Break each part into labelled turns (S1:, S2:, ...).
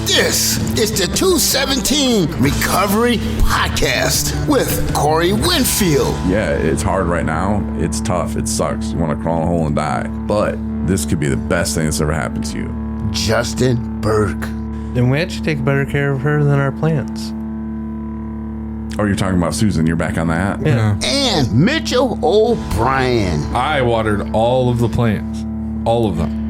S1: This is the 217 Recovery Podcast with Corey Winfield.
S2: Yeah, it's hard right now. It's tough. It sucks. You want to crawl in a hole and die. But this could be the best thing that's ever happened to you.
S1: Justin Burke.
S3: Then we actually take better care of her than our plants.
S2: Oh, you're talking about Susan. You're back on that?
S3: Yeah.
S1: And Mitchell O'Brien.
S4: I watered all of the plants. All of them.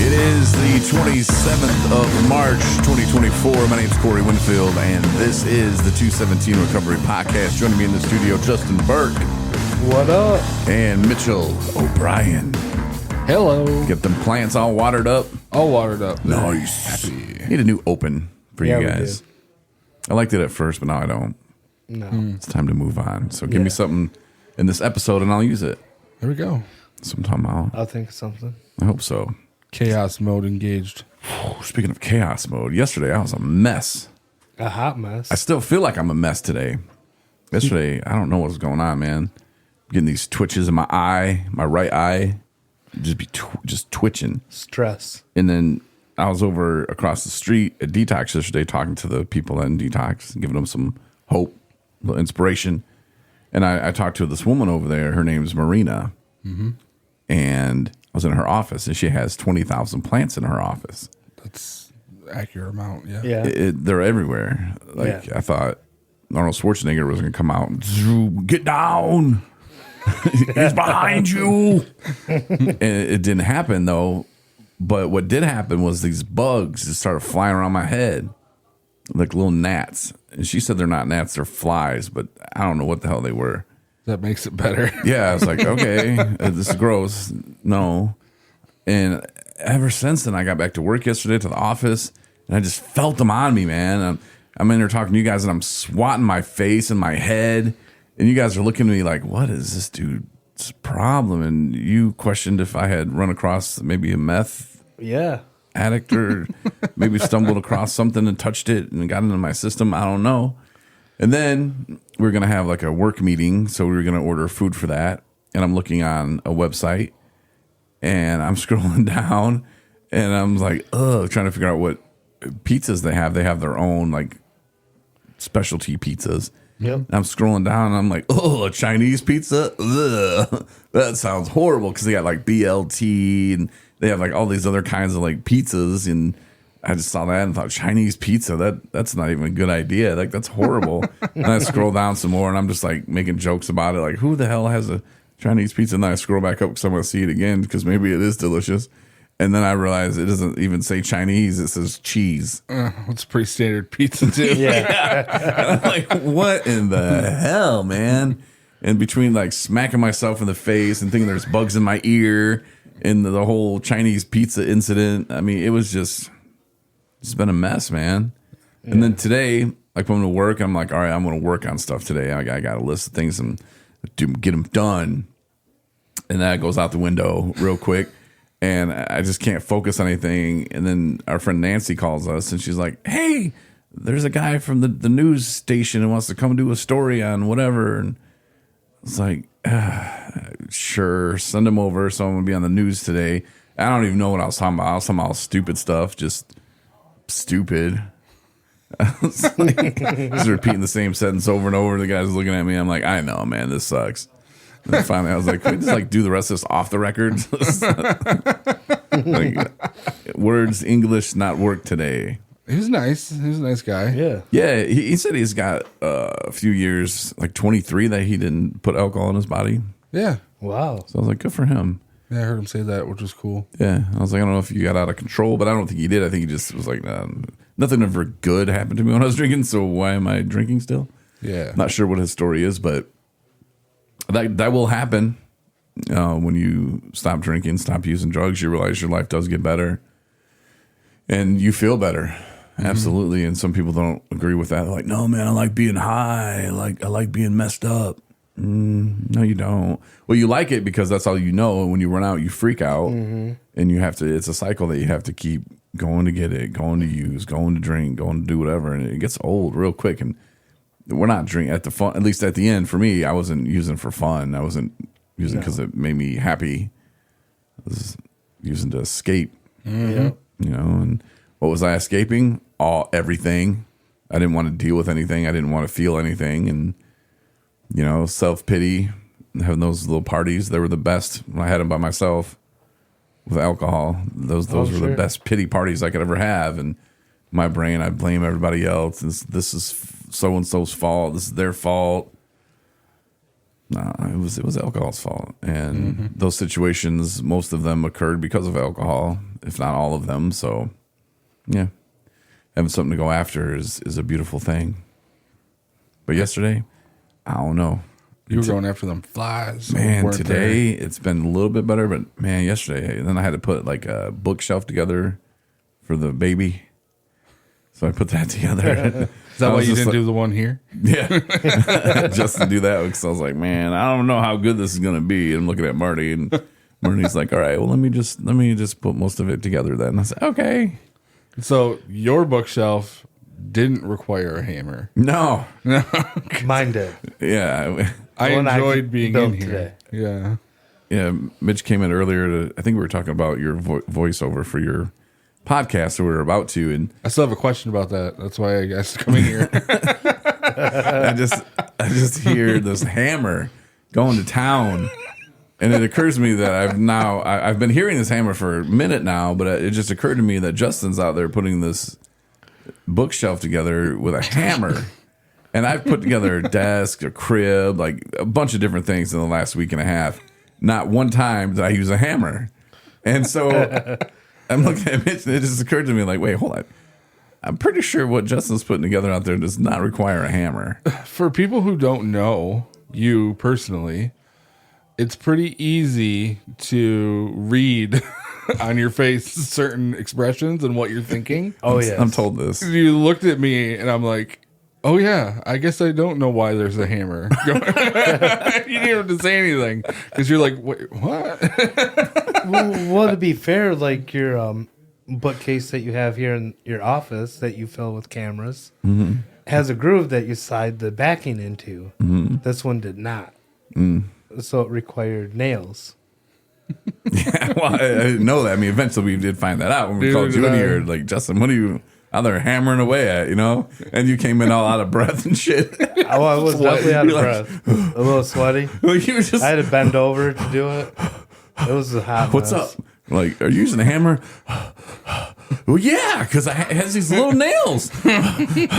S2: It is the 27th of March, 2024. My name's Corey Winfield, and this is the 217 Recovery Podcast. Joining me in the studio, Justin Burke.
S3: What up?
S2: And Mitchell O'Brien.
S4: Hello.
S2: Get them plants all watered up.
S4: All watered up.
S2: Nice. Need a new open for you guys. I liked it at first, but now I don't.
S3: No.
S2: It's time to move on. So give me something in this episode, and I'll use it.
S4: There we go.
S2: Sometime
S3: I'll think of something.
S2: I hope so.
S4: Chaos mode engaged.
S2: Speaking of chaos mode, yesterday I was a mess.
S3: A hot mess.
S2: I still feel like I'm a mess today. Yesterday, I don't know what's going on, man. Getting these twitches in my eye, my right eye, just twitching.
S3: Stress.
S2: And then I was over across the street at Detox yesterday talking to the people in Detox, giving them some hope, a little inspiration. And I talked to this woman over there. Her name's Marina. Mm-hmm. And I was in her office, and she has 20,000 plants in her office.
S4: That's accurate amount, yeah.
S3: Yeah.
S2: They're everywhere. I thought Arnold Schwarzenegger was going to come out and get down. He's behind you. And it didn't happen, though. But what did happen was these bugs just started flying around my head like little gnats. And she said they're not gnats, they're flies, but I don't know what the hell they were.
S4: That makes it better.
S2: Yeah, I was like, okay, this is gross. No. And ever since then, I got back to work yesterday to the office, and I just felt them on me, man. I'm in there talking to you guys, and I'm swatting my face and my head, and you guys are looking at me like, what is this dude's problem? And you questioned if I had run across maybe a meth addict or maybe stumbled across something and touched it and got into my system. I don't know. And then we were going to have like a work meeting, so we were going to order food for that. And I'm looking on a website, and I'm scrolling down, and I'm like, trying to figure out what pizzas they have. They have their own like specialty pizzas.
S3: Yep.
S2: And I'm scrolling down, and I'm like, a Chinese pizza? Ugh. That sounds horrible, because they got like BLT, and they have like all these other kinds of like pizzas, and I just saw that and thought, Chinese pizza, that's not even a good idea. Like, that's horrible. And I scroll down some more, and I'm just like making jokes about it. Like, who the hell has a Chinese pizza? And then I scroll back up because I want to see it again, because maybe it is delicious. And then I realize it doesn't even say Chinese. It says cheese.
S4: It's pretty standard pizza, too.
S2: And I'm like, what in the hell, man? And between like smacking myself in the face and thinking there's bugs in my ear and the whole Chinese pizza incident, I mean, it was just... It's been a mess, man. Yeah. And then today, like when I'm to work, I'm like, all right, I'm going to work on stuff today. I got a list of things and get them done. And that goes out the window real quick. And I just can't focus on anything. And then our friend Nancy calls us, and she's like, hey, there's a guy from the news station who wants to come do a story on whatever. And it's like, sure, send him over. So I'm going to be on the news today. I don't even know what I was talking about. I was talking about stupid stuff, just... stupid. I was like, just repeating the same sentence over and over. The guy's looking at me. I'm like, I know, man, this sucks. And then finally, I was like, can we just like do the rest of this off the record? Like, words, English, not work today.
S4: He was nice. He was a nice guy.
S2: Yeah. He said he's got a few years, like 23, that he didn't put alcohol in his body.
S4: Yeah.
S3: Wow.
S2: So I was like, good for him.
S4: Yeah, I heard him say that, which was cool.
S2: Yeah, I was like, I don't know if you got out of control, but I don't think he did. I think he just was like, nothing ever good happened to me when I was drinking, so why am I drinking still?
S4: Yeah.
S2: Not sure what his story is, but that will happen when you stop drinking, stop using drugs. You realize your life does get better, and you feel better. Mm-hmm. Absolutely. And some people don't agree with that. They're like, no, man, I like being high. I like being messed up. No, you don't. Well, you like it because that's all you know. When you run out, you freak out, and you have to. It's a cycle that you have to keep going to get it, going to use, going to drink, going to do whatever, and it gets old real quick. And we're not drinking at the fun. At least at the end, for me, I wasn't using for fun. I wasn't using because it made me happy. I was using to escape.
S3: Yep.
S2: You know, and what was I escaping? Everything. I didn't want to deal with anything. I didn't want to feel anything. And, you know, self-pity, having those little parties, they were the best when I had them by myself with alcohol. Those were the best pity parties I could ever have. And my brain, I blame everybody else. This is so-and-so's fault. This is their fault. No, it was alcohol's fault. And those situations, most of them occurred because of alcohol, if not all of them. So, yeah. Having something to go after is a beautiful thing. But yesterday, I don't know.
S4: You were going after them flies.
S2: Man, today it's been a little bit better, but man, yesterday, then I had to put like a bookshelf together for the baby. So I put that together.
S4: Is that why you didn't do the one here?
S2: Yeah. Just to do that, because I was like, man, I don't know how good this is going to be. And I'm looking at Marty, and Marty's like, all right, well, let me just put most of it together then. I said, okay.
S4: So your bookshelf didn't require a hammer.
S2: No.
S3: Mine did.
S2: Yeah.
S4: I
S3: one I
S4: enjoyed being in
S3: built
S4: here.
S3: today.
S4: Yeah.
S2: Yeah. Mitch came in earlier I think we were talking about your voiceover for your podcast that we were about to. And
S4: I still have a question about that. That's why I guess coming here.
S2: I just hear this hammer going to town. And it occurs to me that I've been hearing this hammer for a minute now, but it just occurred to me that Justin's out there putting this bookshelf together with a hammer. And I've put together a desk, a crib, like a bunch of different things in the last week and a half. Not one time did I use a hammer. And so I'm looking at Mitch, and it just occurred to me, like, wait, hold on. I'm pretty sure what Justin's putting together out there does not require a hammer.
S4: For people who don't know you personally, it's pretty easy to read on your face certain expressions and what you're thinking.
S3: Oh, yeah.
S2: I'm told this.
S4: You looked at me and I'm like, oh, yeah, I guess I don't know why there's a hammer. You didn't have to say anything because you're like, wait, what?
S3: Well, to be fair, like your bookcase that you have here in your office that you fill with cameras has a groove that you slide the backing into. This one did not. So it required nails.
S2: Yeah, well, I didn't know that. I mean, eventually we did find that out when we called you in here. Like, Justin, what are you out there hammering away at, you know? And you came in all out of breath and shit.
S3: Oh, I was definitely out of breath. A little sweaty.
S2: Well, you were just,
S3: I had to bend over to do it. It was a hot
S2: what's
S3: mess.
S2: up? Like, are you using a hammer? Well, yeah, because it has these little nails.
S3: It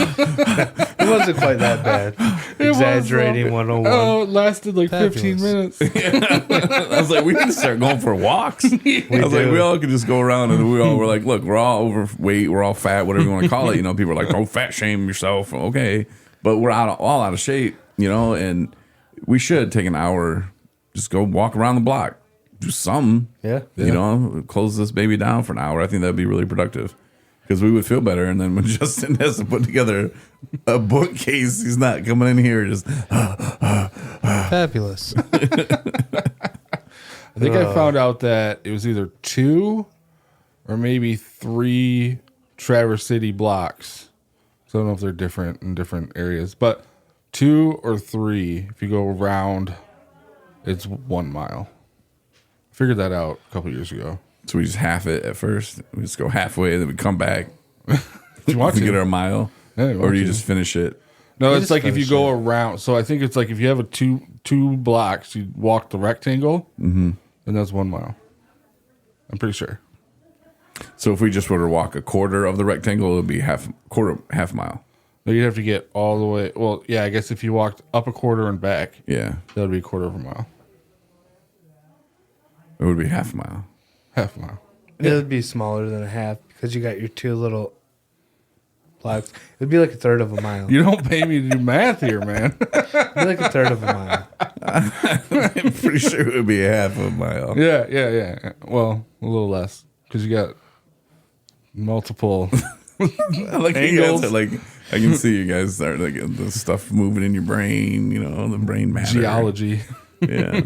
S3: wasn't quite that bad. Exaggerating 101.
S4: Oh, it lasted like
S3: Fabulous.
S4: 15 minutes.
S2: I was like, we need to start going for walks. I was like, we all could just go around and we all were like, look, we're all overweight, we're all fat, whatever you want to call it. You know, people are like, don't fat shame yourself. Okay. But we're all out of shape, you know, and we should take an hour, just go walk around the block. Do something,
S3: Yeah.
S2: you know, close this baby down for an hour. I think that'd be really productive because we would feel better. And then when Justin has to put together a bookcase, he's not coming in here just.
S3: Fabulous.
S4: I think I found out that it was either 2 or maybe 3 Traverse City blocks. So I don't know if they're different in different areas, but 2 or 3, if you go around, it's 1 mile. Figured that out a couple years ago.
S2: So we just half it at first. We just go halfway, then we come back.
S4: If you want
S2: We
S4: to.
S2: get our mile,
S4: Yeah, you
S2: or
S4: want
S2: do you
S4: to.
S2: just finish it?
S4: No,
S3: You
S4: it's
S3: just
S4: like if you
S3: finish
S4: go around. So I think it's like if you have a two blocks, you walk the rectangle, and that's 1 mile. I'm pretty sure.
S2: So if we just were to walk a quarter of the rectangle, it would be half mile.
S4: No, you'd have to get all the way. Well, yeah, I guess if you walked up a quarter and back,
S2: Yeah,
S4: that would be a quarter of a mile.
S2: it would be half a mile.
S4: Half a mile.
S3: It would be smaller than a half because you got your 2 little blocks. It would be like a third of a mile.
S4: You don't pay me to do math here, man.
S3: It'd be like a third of a mile.
S2: I'm pretty sure it would be half a mile.
S4: Yeah. Well, a little less because you got multiple.
S2: I like you guys
S4: Angles.
S2: are like, I can see you guys start like the stuff moving in your brain, you know, the brain matter.
S4: Geology.
S2: Yeah.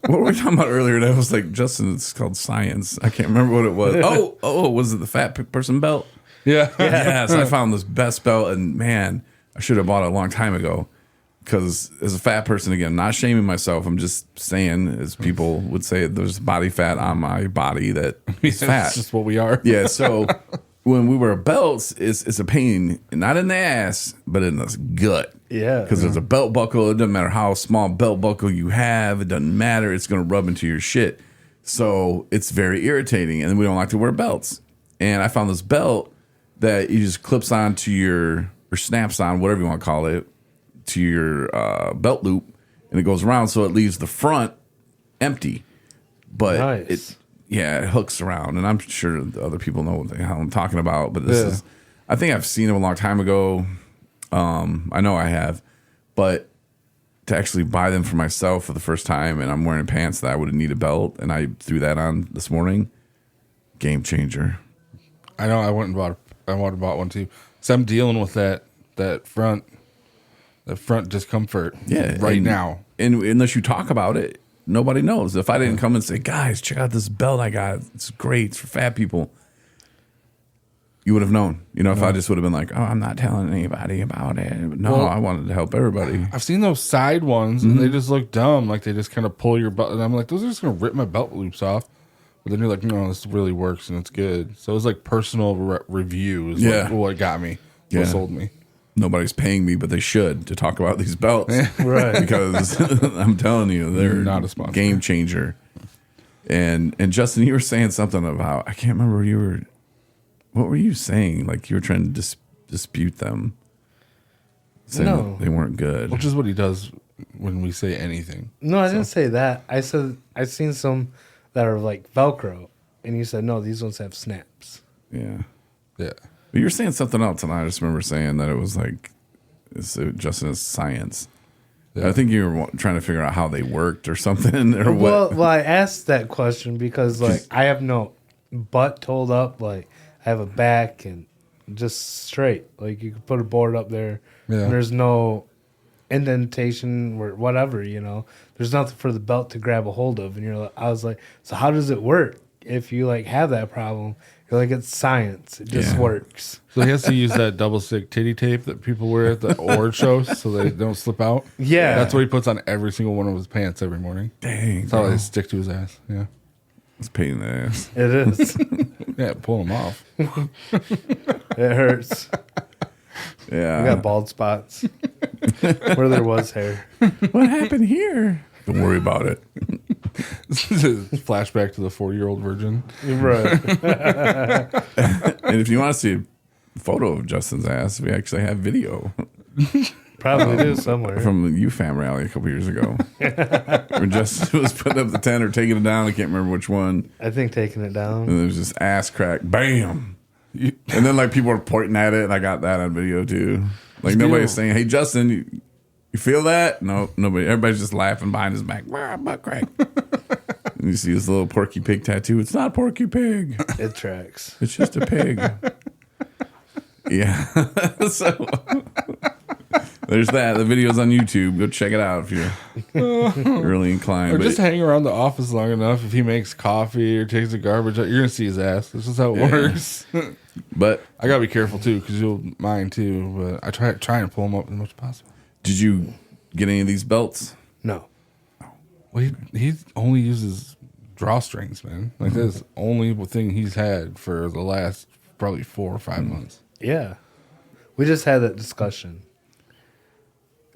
S2: What were we talking about earlier? That was like, Justin, it's called science. I can't remember what it was. Oh, was it the fat person belt?
S4: Yeah.
S2: Yes, I found this best belt, and man, I should have bought it a long time ago. because as a fat person, again, not shaming myself, I'm just saying, as people would say, there's body fat on my body that is fat.
S4: That's just what we are.
S2: Yeah, so when we wear belts, it's a pain, not in the ass, but in the gut.
S3: Yeah.
S2: Because there's a belt buckle. It doesn't matter how small belt buckle you have. It doesn't matter. It's going to rub into your shit. So it's very irritating, and we don't like to wear belts. And I found this belt that you just clips on to your, or snaps on, whatever you want to call it, to your belt loop, and it goes around, so it leaves the front empty. But
S3: Nice.
S2: it hooks around, and I'm sure the other people know what the hell I'm talking about. But this is, I think I've seen it a long time ago. I know I have, but to actually buy them for myself for the first time, and I'm wearing pants that I would need a belt, and I threw that on this morning. Game changer.
S4: I know. I went and bought one too. So I'm dealing with that front discomfort. Right now.
S2: And unless you talk about it, nobody knows. If I didn't come and say, guys, check out this belt I got. It's great. It's for fat people. You would have known. If I just would have been like, oh, I'm not telling anybody about it. No,
S4: Well,
S2: I wanted to help everybody.
S4: I've seen those side ones, and they just look dumb. Like they just kind of pull your belt. And I'm like, those are just going to rip my belt loops off. But then you're like, no, this really works, and it's good. So it was like personal review is what got me. What sold me.
S2: Nobody's paying me, but they should, to talk about these belts.
S3: Right.
S2: Because I'm telling you, they're
S4: Not a sponsor.
S2: game changer. And Justin, you were saying something about, I can't remember what were you saying? Like you were trying to dispute them. Saying that they weren't good.
S4: Which is what he does when we say anything.
S3: No, I didn't say that. I said I've seen some that are like Velcro, and you said no, these ones have snaps.
S2: Yeah.
S4: Yeah.
S2: But you were saying something else, and I just remember saying that it was like, Justin is science. Yeah. I think you were trying to figure out how they worked or something, or what.
S3: Well, I asked that question because like I have no butt told up, like I have a back and just straight. Like you could put a board up there, and there's no indentation or whatever. There's nothing for the belt to grab a hold of, and I was like, so how does it work if you like have that problem? You're like, it's science. It just works.
S4: So he has to use that double stick titty tape that people wear at the award shows so they don't slip out.
S3: Yeah.
S4: That's what he puts on every single one of his pants every morning.
S2: Dang.
S4: That's how they stick to his ass. Yeah.
S2: It's a pain in the ass.
S3: It is.
S4: Yeah, pull them off.
S3: It hurts.
S2: Yeah.
S3: I got bald spots where there was hair.
S2: What happened here? Don't worry about it.
S4: Flashback to the 40-year-old virgin.
S3: Right.
S2: And if you want to see a photo of Justin's ass, we actually have video
S3: Probably do somewhere.
S2: from the UFAM Rally a couple years ago. When Justin was putting up the tent or taking it down. I can't remember which one.
S3: I think taking it down.
S2: And there was this ass crack. Bam. And then like people were pointing at it, and I got that on video too. Like nobody's saying, hey, Justin, you feel that? No, nobody. Everybody's just laughing behind his back. Butt crack. And you see this little Porky Pig tattoo. It's not Porky Pig.
S3: It tracks.
S2: It's just a pig. Yeah. So there's that. The video's on YouTube. Go check it out if you're really inclined.
S4: Or
S2: But
S4: just hang around the office long enough. If he makes coffee or takes the garbage out, you're going to see his ass. This is how it works.
S2: but
S4: I got to be careful, too, because you'll mind, too. But I try and pull him up as much as possible.
S2: did you get any of these belts?
S3: No.
S4: Well, he only uses drawstrings, man. Like, that's the only thing he's had for the last probably 4 or 5 months.
S3: Yeah. We just had that discussion.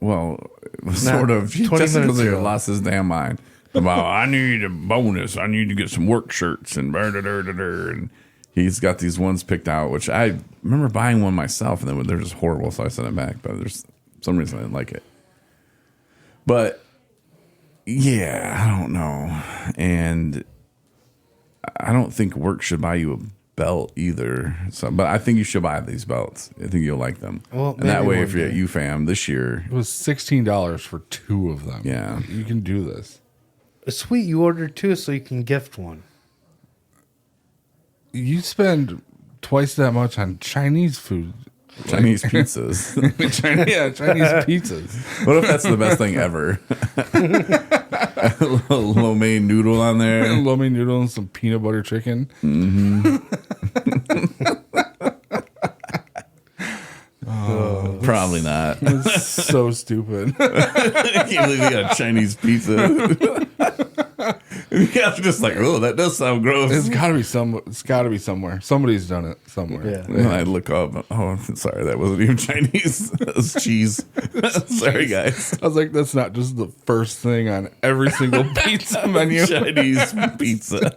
S2: Well, sort of.
S3: 20
S2: Justin
S3: minutes
S2: goes there,
S3: ago.
S2: lost his damn mind about, I need a bonus. I need to get some work shirts and and he's got these ones picked out, which I remember buying one myself, and then they're just horrible, so I sent it back. But there's some reason I didn't like it. But yeah, I don't know, and I don't think work should buy you a belt either. So, but I think you should buy these belts. I think you'll like them.
S3: Well,
S2: and that
S3: maybe
S2: way,
S3: one
S2: if you're at
S3: day.
S2: UFAM this year,
S4: It was $16 for 2 of them.
S2: Yeah.
S4: You can do this.
S3: Sweet, you ordered 2 so you can gift one.
S4: You spend twice that much on Chinese food.
S2: Chinese pizzas.
S4: Chinese pizzas.
S2: What if that's the best thing ever? A little lo mein noodle on there.
S4: Lo mein noodle and some peanut butter chicken.
S2: Problem Probably not.
S4: It's so stupid.
S2: I can't believe we got Chinese pizza. You guys are just like, oh, that does sound gross.
S4: It's got to be somewhere. Somebody's done it somewhere.
S3: Yeah.
S2: And I look up. Oh, sorry, that wasn't even Chinese. That was cheese. Sorry, guys.
S4: I was like, that's not just the first thing on every single pizza menu.
S2: Chinese pizza.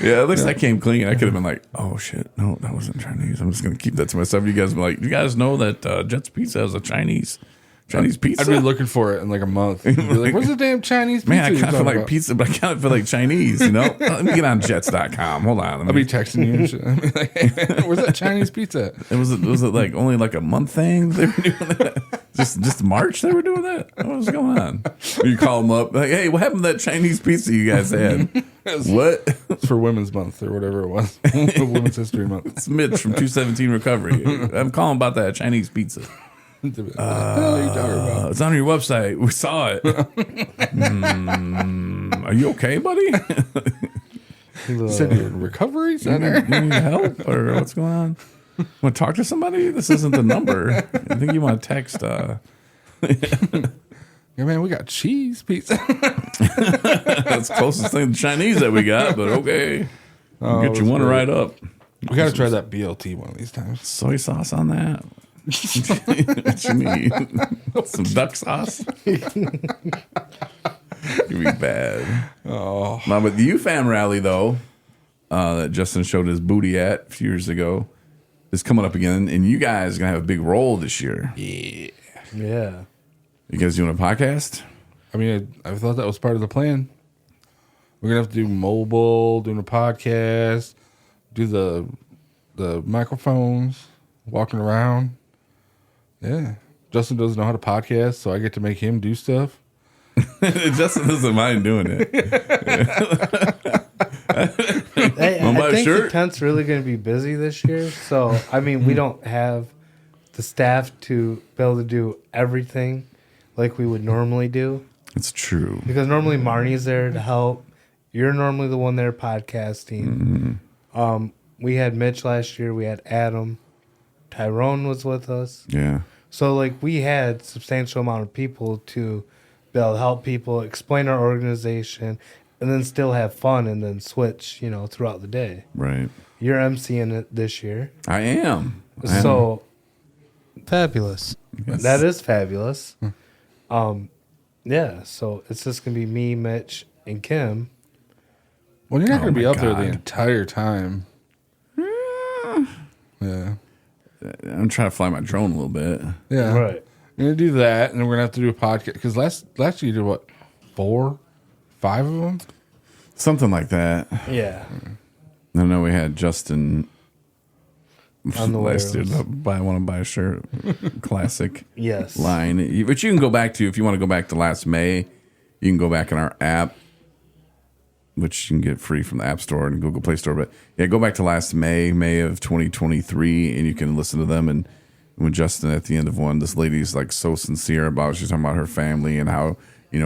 S2: Yeah, at least I came clean. I could have been like, oh shit, no, that wasn't Chinese. I'm just gonna keep that to myself. You guys be like, you guys know that Jet's Pizza has a Chinese pizza?
S4: I've been looking for it in like a month. Be like, where's the damn Chinese pizza?
S2: Man, I
S4: you
S2: kind of feel
S4: talking
S2: like
S4: about?
S2: pizza, but I kind of feel like Chinese, you know? Let me get on jets.com. Hold on.
S4: I'll be texting you and shit. I'll be like, hey, where's that Chinese pizza?
S2: Was it like only like a month thing they were doing that? Just March they were doing that? What was going on? You call them up, like, hey, what happened to that Chinese pizza you guys had? What?
S4: It's for Women's Month or whatever it was. Women's History Month.
S2: It's Mitch from 217 Recovery. I'm calling about that Chinese pizza.
S4: What the hell are you talking about?
S2: It's on your website. We saw it. Are you okay, buddy?
S4: You said you're in recovery center?
S2: You need help or what's going on? Want to talk to somebody? This isn't the number. I think you want to text.
S4: Yeah, man, we got cheese pizza.
S2: That's the closest thing to Chinese that we got, but okay. We'll get you one
S4: great.
S2: right up.
S4: We got to try that BLT one of these times.
S2: Soy sauce on that? What you need? Some duck sauce? It'd be bad.
S4: Oh,
S2: Now, but the UFAM rally, though, that Justin showed his booty at a few years ago, is coming up again, and you guys are going to have a big role this year.
S4: yeah.
S3: Yeah.
S2: You guys doing a podcast?
S4: I mean, I thought that was part of the plan. We're going to have to do mobile, doing a podcast, do the microphones, walking around. Yeah. Justin doesn't know how to podcast, so I get to make him do stuff.
S2: Justin doesn't mind doing it.
S3: Hey,
S2: Wanna buy
S3: I
S2: a
S3: think
S2: shirt?
S3: the tent's really going to be busy this year. So, I mean, we don't have the staff to be able to do everything like we would normally do.
S2: It's true.
S3: Because normally Marnie's there to help. You're normally the one there podcasting. We had Mitch last year. We had Adam. Tyrone was with us.
S2: Yeah.
S3: So, like, we had substantial amount of people to be able to help people, explain our organization, and then still have fun and then switch, throughout the day.
S2: Right.
S3: You're emceeing it this year.
S2: I am.
S3: So,
S5: Fabulous.
S2: Yes.
S3: that is fabulous. Yeah, so it's just going to be me, Mitch, and Kim.
S4: Well, you're not going to
S2: my
S4: be up there
S2: God.
S4: the entire time. Yeah.
S2: I'm trying to fly my drone a little bit.
S4: Yeah.
S3: Right.
S4: We're going to do that, and then we're going to have to do a podcast. Because last year you did what? 4? 5 of them?
S2: Something like that.
S3: Yeah.
S2: I know we had Justin
S3: On the
S2: last year.
S3: warehouse.
S2: Want to buy a shirt. Classic
S3: Yes.
S2: line. But you can go back to, if you want to go back to last May, you can go back in our app, which you can get free from the App Store and Google Play Store. But yeah, go back to last May of 2023, and you can listen to them. And when Justin, at the end of one, this lady's like so sincere about, she's talking about her family and how,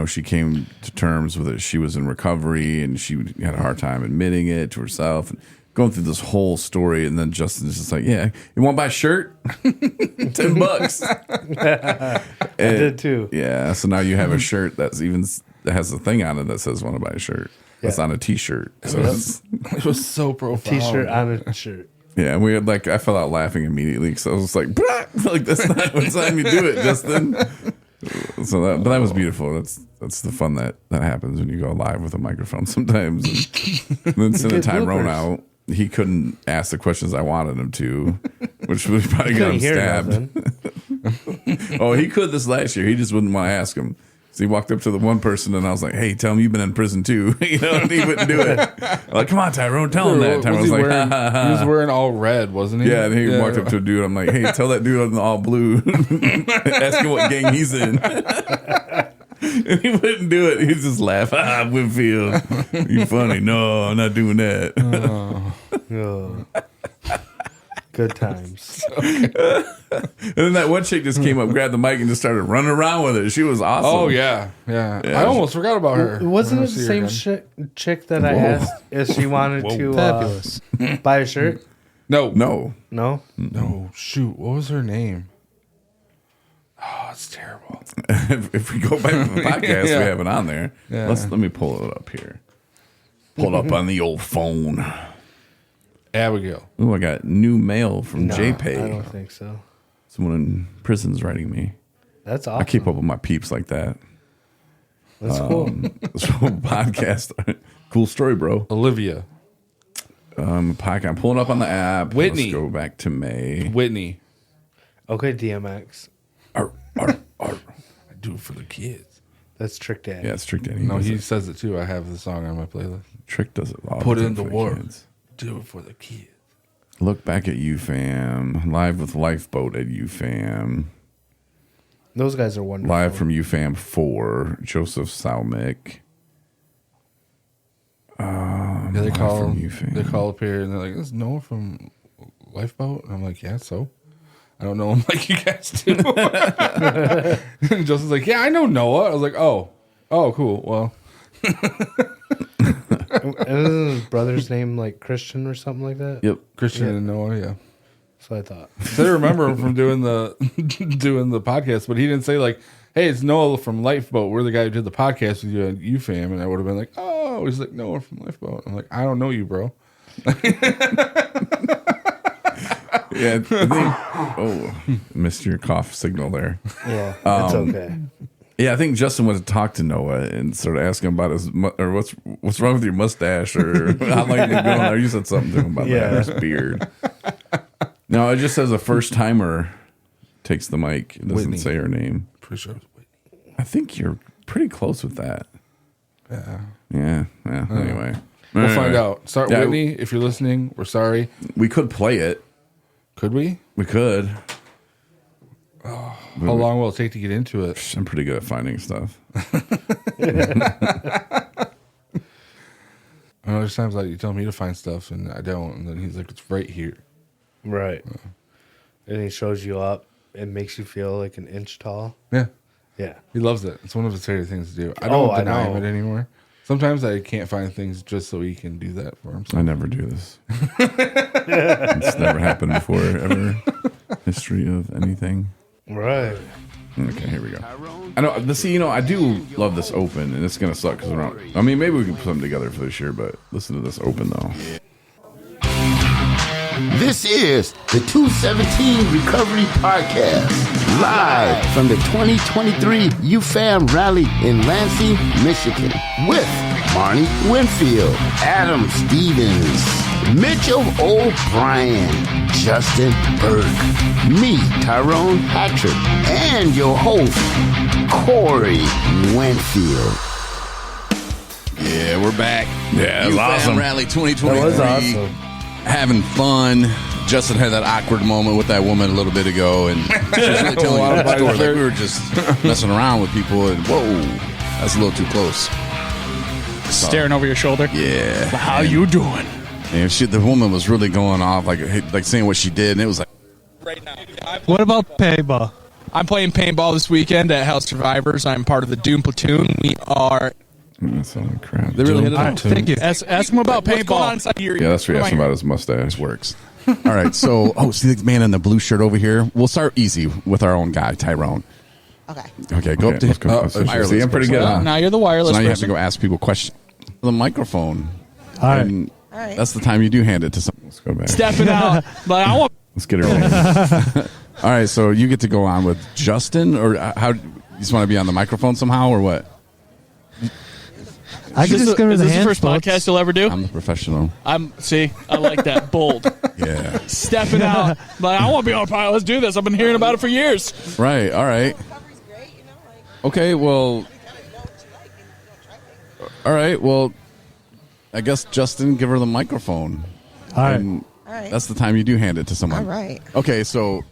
S2: she came to terms with it. She was in recovery and she had a hard time admitting it to herself and going through this whole story. And then Justin's just like, yeah, you want to buy a shirt? $10.
S3: I did too.
S2: Yeah. So now you have a shirt that has a thing on it that says want to buy a shirt. That's
S3: Yeah.
S2: on a t-shirt. So
S3: Yep.
S4: It was so profound.
S3: T-shirt on a shirt.
S2: yeah, we had I fell out laughing immediately because I was like, like that's not what time you do it, Justin. So that was beautiful. That's the fun that happens when you go live with a microphone sometimes. And then send
S3: Good
S2: Tyrone
S3: bloopers.
S2: out. He couldn't ask the questions I wanted him to, which would probably got him
S3: Couldn't hear
S2: stabbed.
S3: nothing.
S2: Oh, he could this last year. He just wouldn't want to ask him. So he walked up to the one person and I was like, hey, tell him you've been in prison too. And he wouldn't do it. I'm like, come on, Tyrone, tell him that. Tyrone was like, ha, ha, ha.
S4: He was wearing all red, wasn't he?
S2: Yeah, and he walked up to a dude. I'm like, hey, tell that dude in all blue. Ask him what gang he's in. And he wouldn't do it. He'd just laugh. Winfield, you funny. No, I'm not doing that.
S3: Oh. Good times.
S2: And then that one chick just came up, grabbed the mic, and just started running around with it. She was awesome.
S4: Oh, yeah. I almost forgot about her.
S3: Wasn't
S4: I
S3: it the
S4: see her
S3: same
S4: again.
S3: chick that I asked if she wanted to
S5: Fabulous.
S3: buy a shirt?
S4: No.
S2: No.
S3: No?
S4: No. Shoot. What was her name? Oh, it's terrible.
S2: If we go back to the podcast,
S4: Yeah.
S2: we have it on there.
S4: Yeah.
S2: Let me pull it up here. Pull it up on the old phone.
S4: Abigail.
S2: Ooh, I got new mail from
S3: No,
S2: JPay.
S3: I don't think so.
S2: Someone in prison's writing me.
S3: That's awesome.
S2: I keep up with my peeps like that.
S3: That's cool.
S2: So podcast, cool story, bro.
S4: Olivia.
S2: Podcast. I'm pulling up on the app.
S4: Whitney.
S2: Let's go back to May.
S4: Whitney.
S3: Okay, DMX.
S2: Arr, arr, arr.
S4: I do it for the kids.
S3: That's Trick Daddy.
S2: Yeah, it's Trick Daddy.
S4: No,
S2: does
S4: he
S2: it.
S4: says it too. I have the song on my playlist.
S2: Trick does it. All
S4: Put
S2: the
S4: in
S2: time
S4: the
S2: for
S4: work.
S2: kids.
S4: Do it for the kids.
S2: Look back at UFAM. Live with Lifeboat at UFAM.
S3: Those guys are wonderful.
S2: Live from UFAM 4. Joseph Salmick.
S4: Yeah, they
S2: live
S4: call
S2: from UFAM.
S4: they call up here and they're like, "This is Noah from Lifeboat," and I'm like, "Yeah, so." I don't know him like you guys do. And Justin's like, "Yeah, I know Noah." I was like, "Oh, cool. Well,
S3: Isn't his brother's name like Christian or something like that?
S2: Yep.
S4: Christian
S3: Yeah.
S4: and Noah, yeah."
S3: So I thought.
S4: So I remember him from doing the doing the podcast, but he didn't say like, "Hey, it's Noah from Lifeboat. We're the guy who did the podcast with you at UFAM," and I would have been like, "Oh," he's like, "Noah from Lifeboat." I'm like, "I don't know you, bro."
S2: Yeah. Missed your cough signal there.
S3: Yeah, that's
S2: Um,
S3: okay.
S2: Yeah, I think Justin went to talk to Noah and started asking him about his or what's wrong with your mustache or how long you been going there. You said something to him about that or his beard. No, it just says a first timer takes the mic. It doesn't
S4: Whitney.
S2: say her name.
S4: Pretty sure it was Whitney.
S2: I think you're pretty close with that.
S4: Yeah.
S2: Yeah. Anyway,
S4: We'll find out. Sorry,
S2: Yeah.
S4: Whitney, if you're listening, we're sorry.
S2: We could play it.
S4: Could we?
S2: We could.
S4: How long will it take to get into it?
S2: I'm pretty good at finding stuff.
S4: There's times like you tell me to find stuff and I don't, and then he's like, "It's right here."
S3: Right. And he shows you up and makes you feel like an inch tall.
S4: Yeah,
S3: Yeah.
S4: he loves it. It's one of his favorite things to do. I
S3: Oh,
S4: don't
S3: I
S4: deny
S3: know.
S4: him it anymore. Sometimes I can't find things just so he can do that for himself.
S2: I never do this. It's never happened before, ever. History of anything.
S3: Right.
S2: Okay, here we go. I know. I do love this open, and it's gonna suck because we're not. I mean, maybe we can put something together for this year, but listen to this open though.
S1: This is the 217 Recovery Podcast, live from the 2023 UFAM Rally in Lansing, Michigan, with Marnie Winfield, Adam Stevens, Mitchell O'Brien, Justin Burke, me, Tyrone Hatcher, and your host, Corey Winfield.
S6: Yeah, we're back.
S2: Yeah, it was
S6: UFAM
S2: awesome.
S6: Rally 2023.
S3: That was awesome.
S6: Having fun. Justin had that awkward moment with that woman a little bit ago, and she was really telling you that story. Like we were just messing around with people, and whoa, that's a little too close.
S7: Staring over your shoulder.
S6: Yeah.
S7: How you doing?
S6: And the woman was really going off, like saying what she did, and it was like,
S7: Right now.
S5: What about paintball?
S7: I'm playing paintball this weekend at House Survivors. I'm part of the Doom Platoon. We are.
S2: That's all crap.
S6: they really hit it
S5: All
S6: on.
S5: right, thank you.
S7: Ask him about
S6: What's going on
S7: paintball.
S6: inside your
S2: Yeah, that's what you asked
S6: Come
S2: him
S6: on
S2: about his mustache.
S6: Works. All right, so see the man in the blue shirt over here. We'll start easy with our own guy, Tyrone.
S8: Okay.
S6: Okay, go up to
S2: Let's go.
S6: wireless
S2: See, I'm pretty good.
S6: person.
S2: Huh?
S7: Now you're the wireless
S6: So now you have to
S7: person.
S6: go ask people questions. The microphone.
S5: All right.
S6: And
S8: All right.
S6: that's the time you do hand it to someone.
S2: Let's go back.
S7: Stepping out. But I want.
S2: Let's get her name.
S6: All right, so you get to go on with Justin, or how? You just want to be on the microphone somehow, or what?
S5: I can just go to
S7: Is
S5: the
S7: this the
S5: hand
S7: first podcast you'll ever do?
S6: I'm the professional.
S7: See, I like that. Bold.
S6: Yeah.
S7: Stepping out. But I want to be on pilot. Let's do this. I've been hearing about it for years.
S6: Right. All right. Okay. Well. All right. Well, I guess Justin, give her the microphone.
S5: All right.
S6: And
S8: All right.
S6: that's the time you do hand it to someone.
S8: All right.
S6: Okay. So.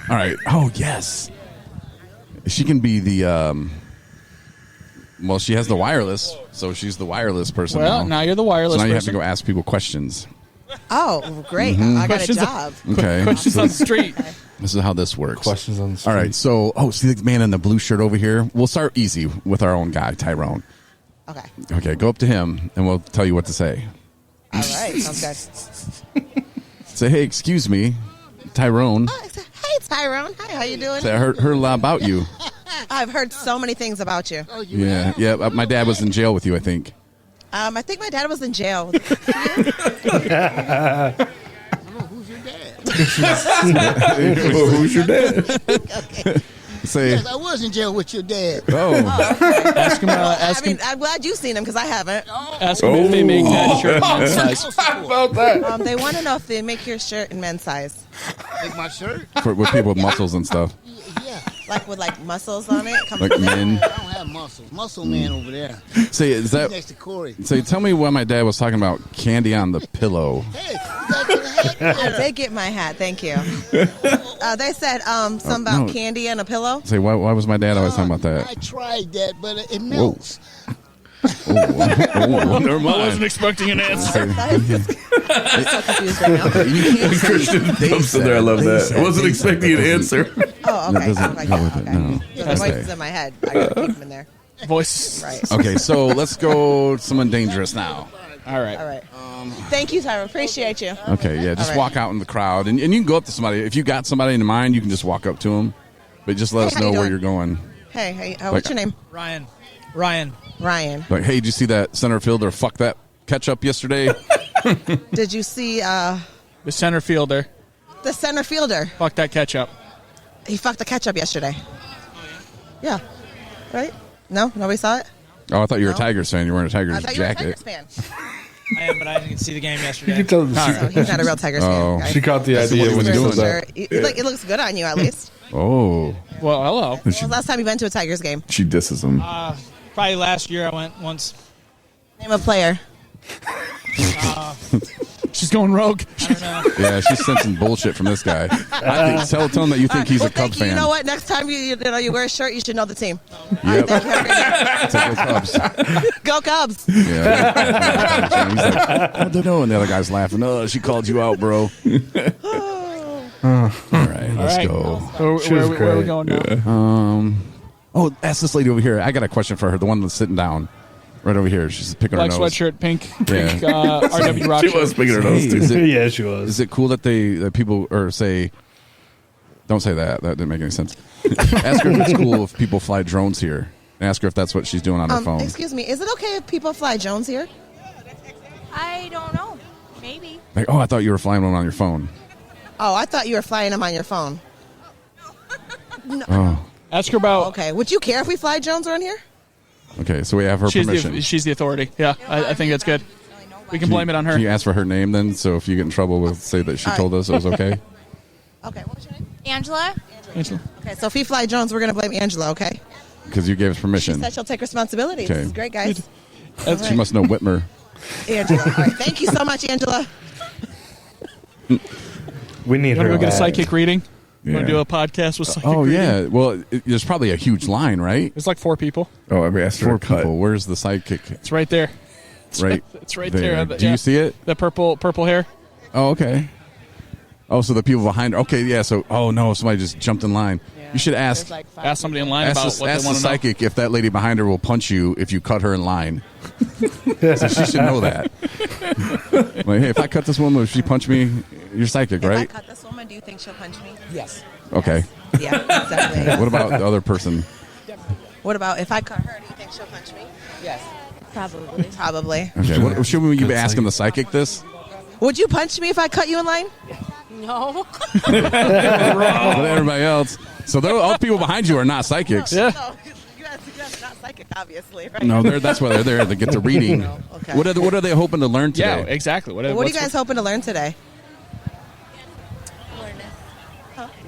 S6: All right. Oh yes. She can be the. Well, she has the wireless, so she's the wireless person.
S7: Well, now you're the wireless
S6: So now you have
S7: person.
S6: to go ask people questions.
S8: Oh, great.
S6: Mm-hmm.
S8: I got a
S7: Questions-
S8: job.
S6: Okay.
S7: Questions on the street.
S6: This is how this works.
S4: Questions on the street.
S6: All right. So, see the man in the blue shirt over here? We'll start easy with our own guy, Tyrone.
S8: Okay.
S6: Okay, go up to him, and we'll tell you what to say.
S8: All right. Sounds good.
S2: Say, hey, excuse me, Tyrone.
S8: Oh, hey, Tyrone. Hi, how you doing?
S2: Say, I heard a lot about you.
S8: I've heard so many things about you.
S2: Yeah. My dad was in jail with you, I think.
S8: I think my dad was in jail.
S2: Who's your dad?
S8: Okay.
S2: Say,
S9: Yes, I was in jail with your dad.
S7: Ask him. Ask
S8: I mean,
S7: him.
S8: I'm glad you've seen him because I haven't.
S7: Ask him if they make that shirt men's size.
S4: About that.
S8: They want to know if they make your shirt in men's size,
S9: Make my shirt?
S2: with people with muscles and stuff.
S9: Yeah.
S8: like with like muscles on it. Come
S2: Like
S8: from there.
S2: men.
S9: I don't have muscles. Muscle man over there.
S2: Say, is that...
S9: Next to Corey.
S2: Say, tell me why my dad was talking about candy on the pillow.
S9: Hey, you got your hat
S8: I
S9: there.
S8: did get my hat. Thank you. They said something about
S2: no.
S8: candy and a pillow.
S2: Say, why was my dad always talking about
S9: I
S2: that?
S9: tried that, but it melts.
S2: Never
S7: I wasn't expecting an answer.
S8: I'm so confused right now.
S2: Christian jumps in there. I love that. I wasn't expecting an answer.
S8: Oh, okay.
S2: doesn't
S8: Okay,
S2: go with it,
S8: okay.
S2: no.
S8: The
S2: That's
S8: voices
S2: okay.
S8: in my head. I gotta keep them in there.
S7: Voice.
S8: Right.
S2: Okay, so let's go someone dangerous now.
S7: All right.
S8: All right. Thank you, Tyra. Appreciate you.
S2: Okay, yeah, just
S8: All right.
S2: walk out in the crowd, and you can go up to somebody. If you got somebody in mind, you can just walk up to them, but just let us
S8: how
S2: know
S8: you
S2: where
S8: doing?
S2: you're going.
S8: Hey, what's your name?
S7: Ryan.
S8: Ryan.
S2: Like, hey, did you see that center fielder fuck that catch-up yesterday?
S8: Did you see
S7: The center fielder.
S8: the center fielder?
S7: Fuck that ketchup.
S8: He fucked the ketchup yesterday. Yeah. Right? No? Nobody saw it?
S2: Oh, I thought you were a
S8: No.
S2: Tigers fan. You're wearing a
S8: I
S2: Tigers
S8: thought you were a
S2: jacket.
S8: Tigers fan.
S10: I am, but I didn't see the game
S4: You
S10: yesterday.
S4: can tell
S8: So he's not a real Tigers fan. guys.
S4: she caught the
S2: That's
S4: idea
S2: what
S4: when
S2: he
S4: you
S2: was
S4: said
S2: doing.
S4: that.
S8: It looks good on you, at least.
S2: Oh,
S7: Well, hello.
S8: When was the last time you went to a Tigers game?
S2: she disses him.
S10: Probably last year I went once.
S8: Name a player.
S7: She's going rogue.
S10: I don't know.
S2: Yeah, she's sensing bullshit from this guy. I think tell him that you think he's
S8: Well,
S2: a Cub
S8: thank you.
S2: fan.
S8: You know what? Next time you wear a shirt, you should know the team.
S2: Yep.
S8: Thank you. Have a great day.
S2: Take the Cubs.
S8: Go Cubs.
S2: Yeah. He's like, I don't know. And the other guy's laughing. Oh, she called you out, bro. All right, let's
S7: right.
S2: go.
S7: Where are we going now?
S2: Oh, ask this lady over here. I got a question for her. The one that's sitting down right over here. She's picking
S7: Black
S2: her nose.
S7: sweatshirt, pink
S2: Yeah.
S7: RW rock.
S2: She was picking her nose too.
S3: Yeah, she was.
S2: Is it cool that that people or say? Don't say that. That didn't make any sense. Ask her if it's cool if people fly drones here. Ask her if that's what she's doing on her phone.
S8: Excuse me. Is it okay if people fly drones here?
S11: I don't know. Maybe.
S2: Like, oh, I thought you were flying one on your phone.
S8: Oh, I thought you were flying them on your phone.
S2: Oh,
S7: Ask her about.
S8: Okay. Would you care if we fly drones around here?
S2: okay. So we have her permission.
S7: She's the authority. Yeah, I think that's good. We can blame it on her.
S2: Can you ask for her name then? So if you get in trouble, we'll say that she
S8: All right.
S2: told us it was okay.
S8: Okay. What was your name?
S11: Angela?
S8: Okay. So if we fly drones, we're gonna blame Angela. Okay.
S2: Because you gave us
S8: She
S2: permission.
S8: said she'll take responsibility.
S2: Okay.
S8: This is great, guys.
S2: She must know Whitmer.
S8: Angela. All right. Thank you so much, Angela.
S3: We need
S7: You want
S3: her.
S7: to go get a
S3: back.
S7: psychic reading? You want
S2: Yeah.
S7: to do a podcast with psychic
S2: Oh
S7: reading?
S2: yeah. Well, there's probably a huge line, right?
S7: There's like 4 people.
S2: Oh, we asked for 4 people. Where's the sidekick?
S7: It's right there.
S2: Right.
S7: It's right there.
S2: Do you see it?
S7: The purple hair.
S2: Oh, okay. Oh, so the people behind her. Okay, yeah. So, oh no, somebody just jumped in line. You should ask.
S7: Ask somebody in line about what
S2: Ask
S7: they
S2: the
S7: want to know.
S2: psychic if that lady behind her will punch you if you cut her in line. So she should know that. Like, hey, if I cut this woman, if she punch me, you're psychic,
S8: If I
S2: right?
S8: cut this woman, do you think she'll punch me?
S10: Yes.
S2: Okay.
S8: Yeah, exactly.
S2: What about the other person?
S8: What about if I cut her? Do you think she'll punch me?
S10: Yes.
S11: Probably.
S8: Probably.
S2: Okay. What, should we be asking the psychic this?
S8: Would you punch me if I cut you in line?
S11: No.
S2: With everybody else. So all the people behind you are not psychics.
S7: Yeah.
S8: No, you guys are not psychic, obviously, right?
S2: No, that's why they're there to get the reading.
S8: Okay.
S2: What are they hoping to learn
S7: Yeah,
S2: today?
S7: exactly.
S8: What are you guys hoping to learn today?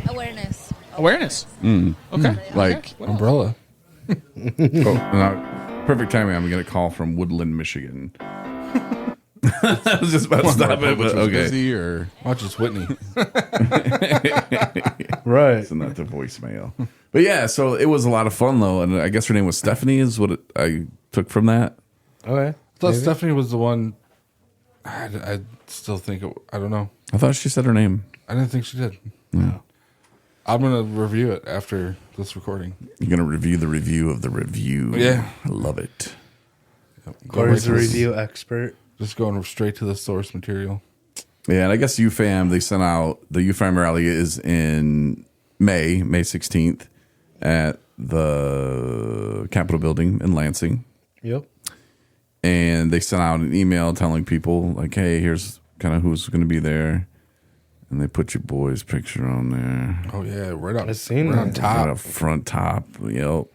S11: Awareness.
S7: Awareness. Okay.
S2: Like,
S4: Umbrella.
S2: perfect timing. I'm going to call from Woodland, Michigan. I was just about to stop it, but okay. Busy or
S4: Watch it's Whitney.
S3: Right.
S2: so not the voicemail. But yeah, so it was a lot of fun though, and I guess her name was Stephanie. Is what I took from that.
S3: Okay.
S4: I thought Stephanie was the one. I still think I don't know.
S2: I thought she said her name.
S4: I didn't think she did.
S2: No.
S4: I'm gonna review it after this recording.
S2: You're gonna review the review of the review.
S4: Yeah.
S2: I love it.
S4: Go
S3: Corey's the
S4: right to this-
S3: review expert.
S4: Just going straight to the source material.
S2: Yeah, and I guess UFAM, they sent out, the UFAM Rally is in May 16th at the Capitol Building in Lansing.
S3: Yep.
S2: And they sent out an email telling people, like, hey, here's kind of who's going to be there. And they put your boy's picture on there.
S4: Oh, yeah, right on,
S3: I seen
S4: right on
S3: that.
S4: top.
S2: Right up front top. Yep. It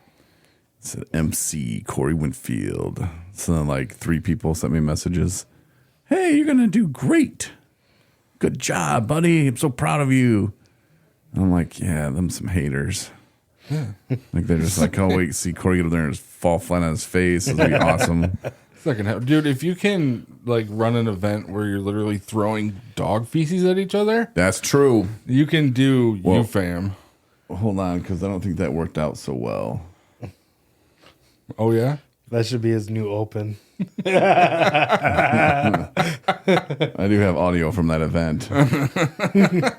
S2: said MC Corey Winfield. So then, like, 3 people sent me messages. Hey, you're going to do great. Good job, buddy. I'm so proud of you. And I'm like, yeah, them some haters.
S4: Yeah.
S2: Like, they're just like, oh, wait, see Corey get up there and just fall flat on his face. It'll be awesome.
S4: Dude, if you can like run an event where you're literally throwing dog feces at each other,
S2: That's true.
S4: you can do
S2: Well-
S4: UFAM.
S2: Hold on, because I don't think that worked out so well.
S4: Oh yeah,
S3: That should be his new open.
S2: I do have audio from that event. That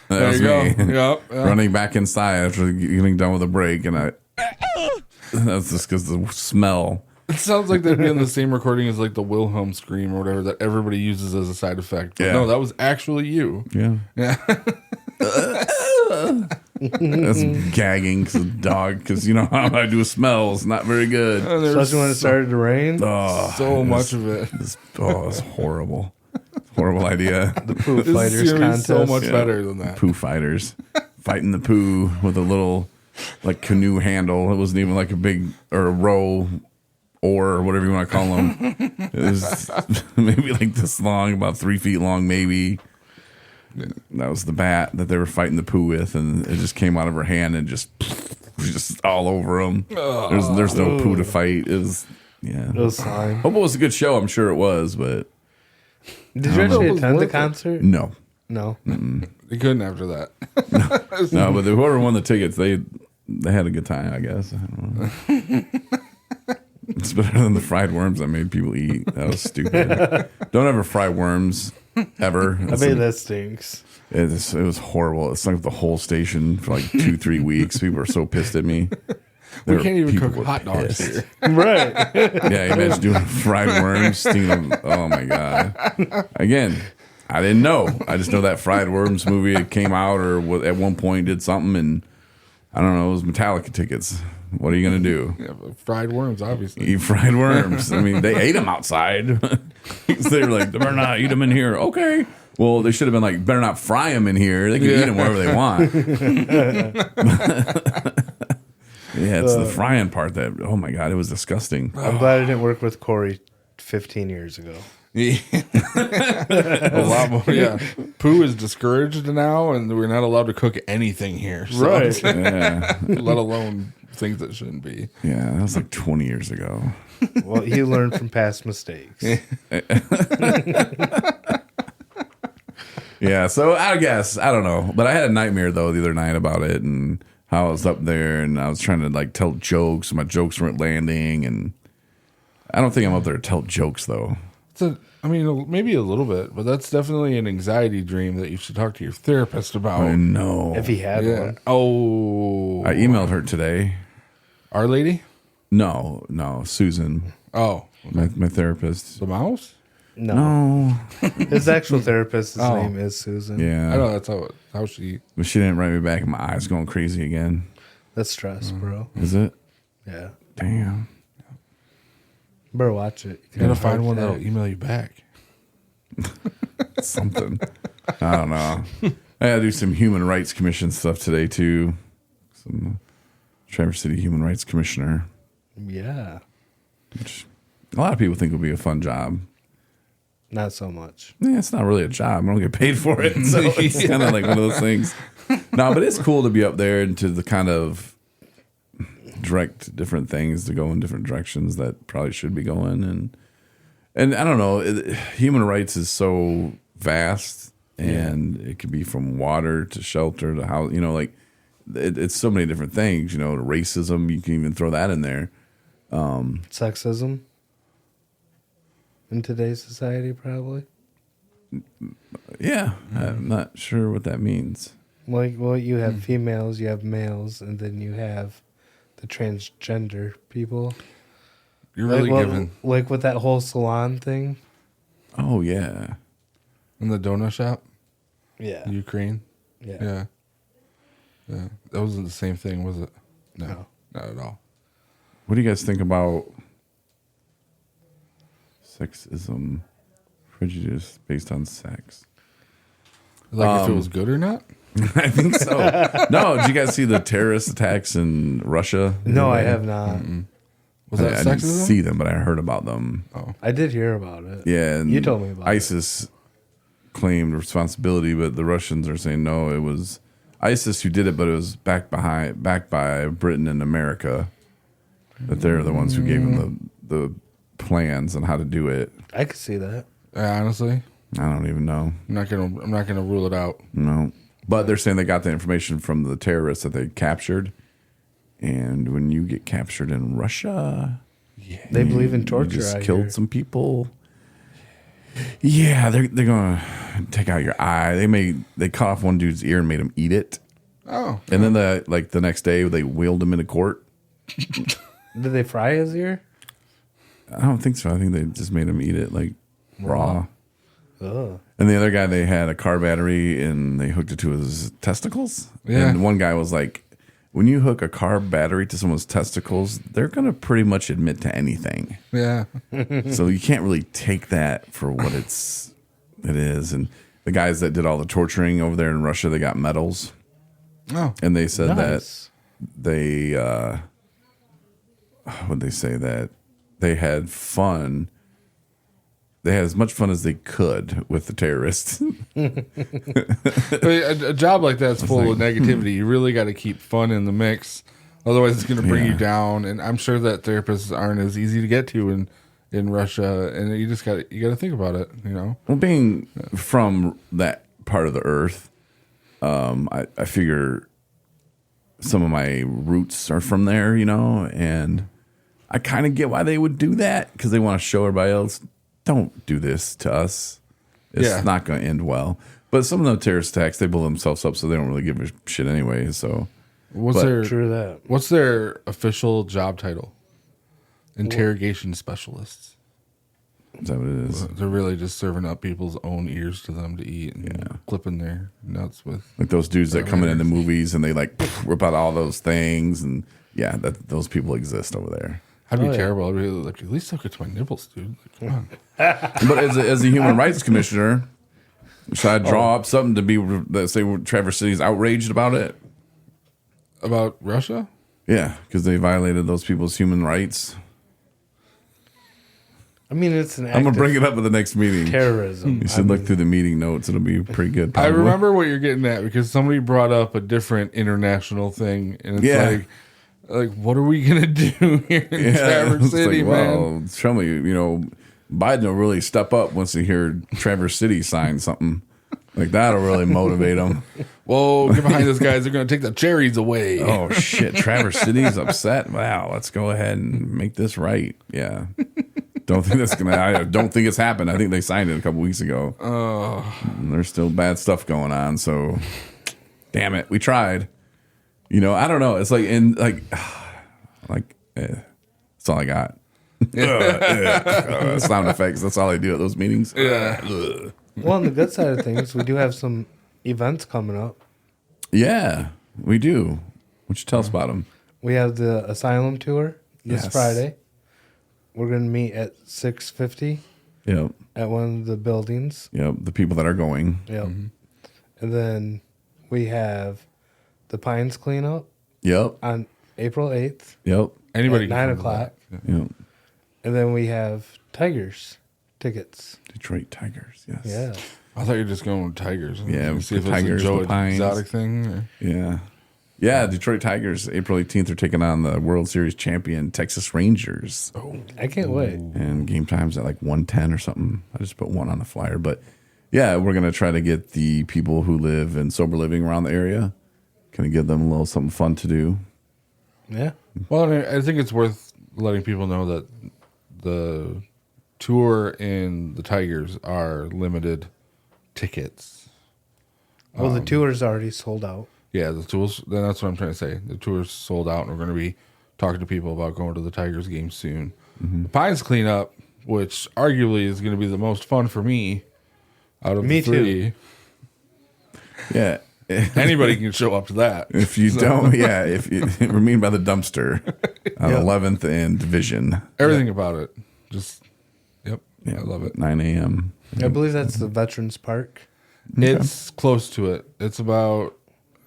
S2: was
S4: there you
S2: me.
S4: go. Yep.
S2: Running back inside after getting done with a break, and that's just because the smell.
S4: It sounds like they'd be on the same recording as like the Wilhelm scream or whatever that everybody uses as a side effect. But
S2: Yeah.
S4: no, that was actually you.
S2: Yeah.
S4: Yeah.
S2: That's gagging because the dog, because you know how I do smells, not very good.
S3: Especially when it started to rain.
S2: Oh,
S4: so much of it.
S2: it's horrible. Horrible idea.
S3: The poo
S4: This
S3: fighters
S4: is gonna be
S3: contest.
S4: so much better than that.
S2: Poo fighters fighting the poo with a little like canoe handle. It wasn't even like a big or a row or whatever you want to call them. It was maybe like this long, about 3 feet long, maybe. That was the bat that they were fighting the poo with, and it just came out of her hand and just all over them. There's no poo to fight. It was
S3: It was fine.
S2: Hope it was a good show. I'm sure it was, but
S3: Did you actually attend the concert?
S2: no.
S3: No.
S4: You couldn't after that.
S2: No, but whoever won the tickets, they had a good time, I guess. I don't know. It's better than the fried worms I made people eat. That was stupid. Don't ever fry worms, ever.
S3: I bet that stinks.
S2: It was horrible. It stunk up the whole station for like 2-3 weeks. People were so pissed at me.
S4: We can't even
S2: People
S4: cook
S2: were
S4: hot dogs
S2: pissed.
S4: here.
S3: Right.
S2: Yeah, imagine doing fried worms, stinging them. Oh my god! Again, I didn't know. I just know that fried worms movie came out, or at one point did something, and I don't know. It was Metallica tickets. What are you gonna do?
S4: Yeah, but fried worms, obviously.
S2: Eat fried worms. I mean, they ate them outside. They were like, they better not eat them in here. Okay. Well, they should have been like, better not fry them in here. They can eat them wherever they want. Yeah, it's the frying part that, oh my God, it was disgusting.
S3: I'm glad I didn't work with Corey 15 years ago.
S4: Yeah. A lot more. Yeah. Poo is discouraged now, and we're not allowed to cook anything here. So
S3: Right.
S2: Yeah.
S4: let alone things that shouldn't be.
S2: Yeah, that was like 20 years ago.
S3: Well, he learned from past mistakes.
S2: Yeah, so I guess, I don't know. But I had a nightmare, though, the other night about it and how I was up there and I was trying to, like, tell jokes. And my jokes weren't landing. And I don't think I'm up there to tell jokes, though.
S4: I mean, maybe a little bit, but that's definitely an anxiety dream that you should talk to your therapist about.
S2: I know.
S3: If he had one.
S4: Oh.
S2: I emailed her today.
S4: Our lady?
S2: No, Susan.
S4: Oh.
S2: My therapist.
S4: The mouse?
S3: No. His actual therapist's name is Susan.
S2: Yeah.
S4: I know that's how she.
S2: But she didn't write me back and my eyes going crazy again.
S3: That's stress, bro.
S2: Is it?
S3: Yeah.
S2: Damn.
S3: Better watch it.
S4: You gotta find one that'll email you back.
S2: Something. I don't know. I gotta do some Human Rights Commission stuff today too. Some Traverse City Human Rights Commissioner,
S3: Yeah.
S2: which a lot of people think would be a fun job.
S3: Not so much.
S2: Yeah, it's not really a job. I don't get paid for it, so it's kind of like one of those things. No, but it's cool to be up there and to the kind of direct different things to go in different directions that probably should be going. And I don't know, human rights is so vast, and it could be from water to shelter to how, like it's so many different things, to racism. You can even throw that in there.
S3: Sexism in today's society, probably.
S2: Yeah, I'm not sure what that means.
S3: Like, well, you have females, you have males, and then you have the transgender people.
S4: You're really giving.
S3: Like with that whole salon thing.
S2: Oh yeah.
S4: In the donut shop?
S3: Yeah.
S4: Ukraine?
S3: Yeah.
S4: Yeah. That wasn't the same thing, was it? No. Not at all.
S2: What do you guys think about sexism, prejudice based on sex?
S4: Like if it was good or not?
S2: I think so. No, did you guys see the terrorist attacks in Russia?
S3: No, I have not.
S4: Was that
S2: I didn't
S4: sexism?
S2: see them, but I heard about them.
S4: Oh.
S3: I did hear about it.
S2: Yeah, and
S3: You told me about
S2: ISIS claimed responsibility, but the Russians are saying no, it was ISIS who did it, but it was backed by Britain and America. That they're the ones who gave them the plans on how to do it.
S3: I could see that.
S4: Honestly,
S2: I don't even know.
S4: I'm not gonna rule it out.
S2: No, but they're saying they got the information from the terrorists that they captured. And when you get captured in Russia,
S3: They believe in torture.
S2: You just
S3: I
S2: killed
S3: hear.
S2: some people. Yeah, they're gonna take out your eye. They cut off one dude's ear and made him eat it.
S4: Oh,
S2: And then the next day they wheeled him into court.
S3: Did they fry his ear?
S2: I don't think so. I think they just made him eat it like raw.
S3: Oh.
S2: And the other guy, they had a car battery and they hooked it to his testicles.
S4: Yeah.
S2: And one guy was like, when you hook a car battery to someone's testicles, they're going to pretty much admit to anything.
S4: yeah.
S2: So you can't really take that for what it is. And the guys that did all the torturing over there in Russia, they got medals.
S4: Oh,
S2: And they said
S3: Nice.
S2: that they, what'd they say? That they had fun. They had as much fun as they could with the terrorists.
S4: But a job like that's full of negativity. You really got to keep fun in the mix, otherwise it's going to bring you down. And I'm sure that therapists aren't as easy to get to in Russia, and you got to think about it. You know,
S2: Well, being from that part of the earth, I figure some of my roots are from there, and I kind of get why they would do that because they want to show everybody else, don't do this to us. It's not going to end well. But some of the terrorist attacks, they blow themselves up, so they don't really give a shit anyway. So
S4: what's
S3: True that.
S4: what's their official job title? Interrogation specialists.
S2: is that what it is?
S4: They're really just serving up people's own ears to them to eat and clipping their nuts with.
S2: Like those dudes that come in the movies and they like rip out all those things, and those people exist over there.
S4: That'd be terrible. I'd be like, at least look at my nipples, dude. Like, come on.
S2: But as a human rights commissioner, should I draw up something to be that say Traverse City's outraged about it?
S4: About Russia?
S2: Yeah, because they violated those people's human rights.
S3: I mean, it's an act
S2: I'm gonna
S3: of
S2: bring it up at the next meeting.
S3: terrorism.
S2: You should look through the meeting notes; it'll be pretty good.
S4: I
S2: probably.
S4: remember what you're getting at because somebody brought up a different international thing, and it's like, what are we gonna do here in Traverse
S2: it's
S4: City,
S2: like,
S4: man?
S2: well, show me. Biden will really step up once he hear Traverse City sign something like that'll really motivate him.
S4: Whoa, get behind those guys! They're gonna take the cherries away.
S2: Oh shit, Traverse City's upset. Wow, let's go ahead and make this right. Yeah. I don't think it's happened. I think they signed it a couple weeks ago. And there's still bad stuff going on. So, damn it, we tried. I don't know. It's like that's all I got. Sound effects. That's all I do at those meetings.
S4: Yeah.
S3: Well, on the good side of things, we do have some events coming up.
S2: Yeah, we do. Why don't you tell us about them?
S3: We have the Asylum Tour this
S2: Yes.
S3: Friday. We're going to meet at 6:50
S2: Yep.
S3: at one of the buildings.
S2: Yep. The people that are going.
S3: Yep. And then we have the Pines cleanup
S2: Yep.
S3: on April 8th
S2: Yep.
S4: Anybody
S3: at
S4: can
S3: 9
S4: come to
S3: o'clock.
S2: Yep.
S3: And then we have Tigers tickets.
S2: Detroit Tigers. Yes.
S3: Yeah.
S4: I thought you were just going with Tigers.
S2: Yeah,
S4: see
S2: the
S4: if
S2: Tigers,
S4: it's a
S2: the
S4: Joe
S2: Pines.
S4: Exotic thing. Or?
S2: Yeah. Yeah, Detroit Tigers, April 18th, are taking on the World Series champion Texas Rangers.
S4: Oh,
S3: I can't wait.
S2: And game time's at like 1:10 or something. I just put one on the flyer. But yeah, we're going to try to get the people who live in sober living around the area, kind of give them a little something fun to do.
S3: Yeah.
S4: Well, I think it's worth letting people know that the tour and the Tigers are limited tickets.
S3: Well, the tour's already sold out.
S4: Yeah, the tours. Then that's what I'm trying to say. The tour's sold out, and we're going to be talking to people about going to the Tigers game soon. The Pines cleanup, which arguably is going to be the most fun for me. out of
S3: Me
S4: the three.
S2: Yeah.
S4: Anybody can show up to that.
S2: If you don't, yeah, if you we're mean by the dumpster on 11th and Division.
S4: Everything about it. Just, I love it.
S2: 9 a.m.
S3: I believe that's the Veterans Park.
S4: It's close to it. It's about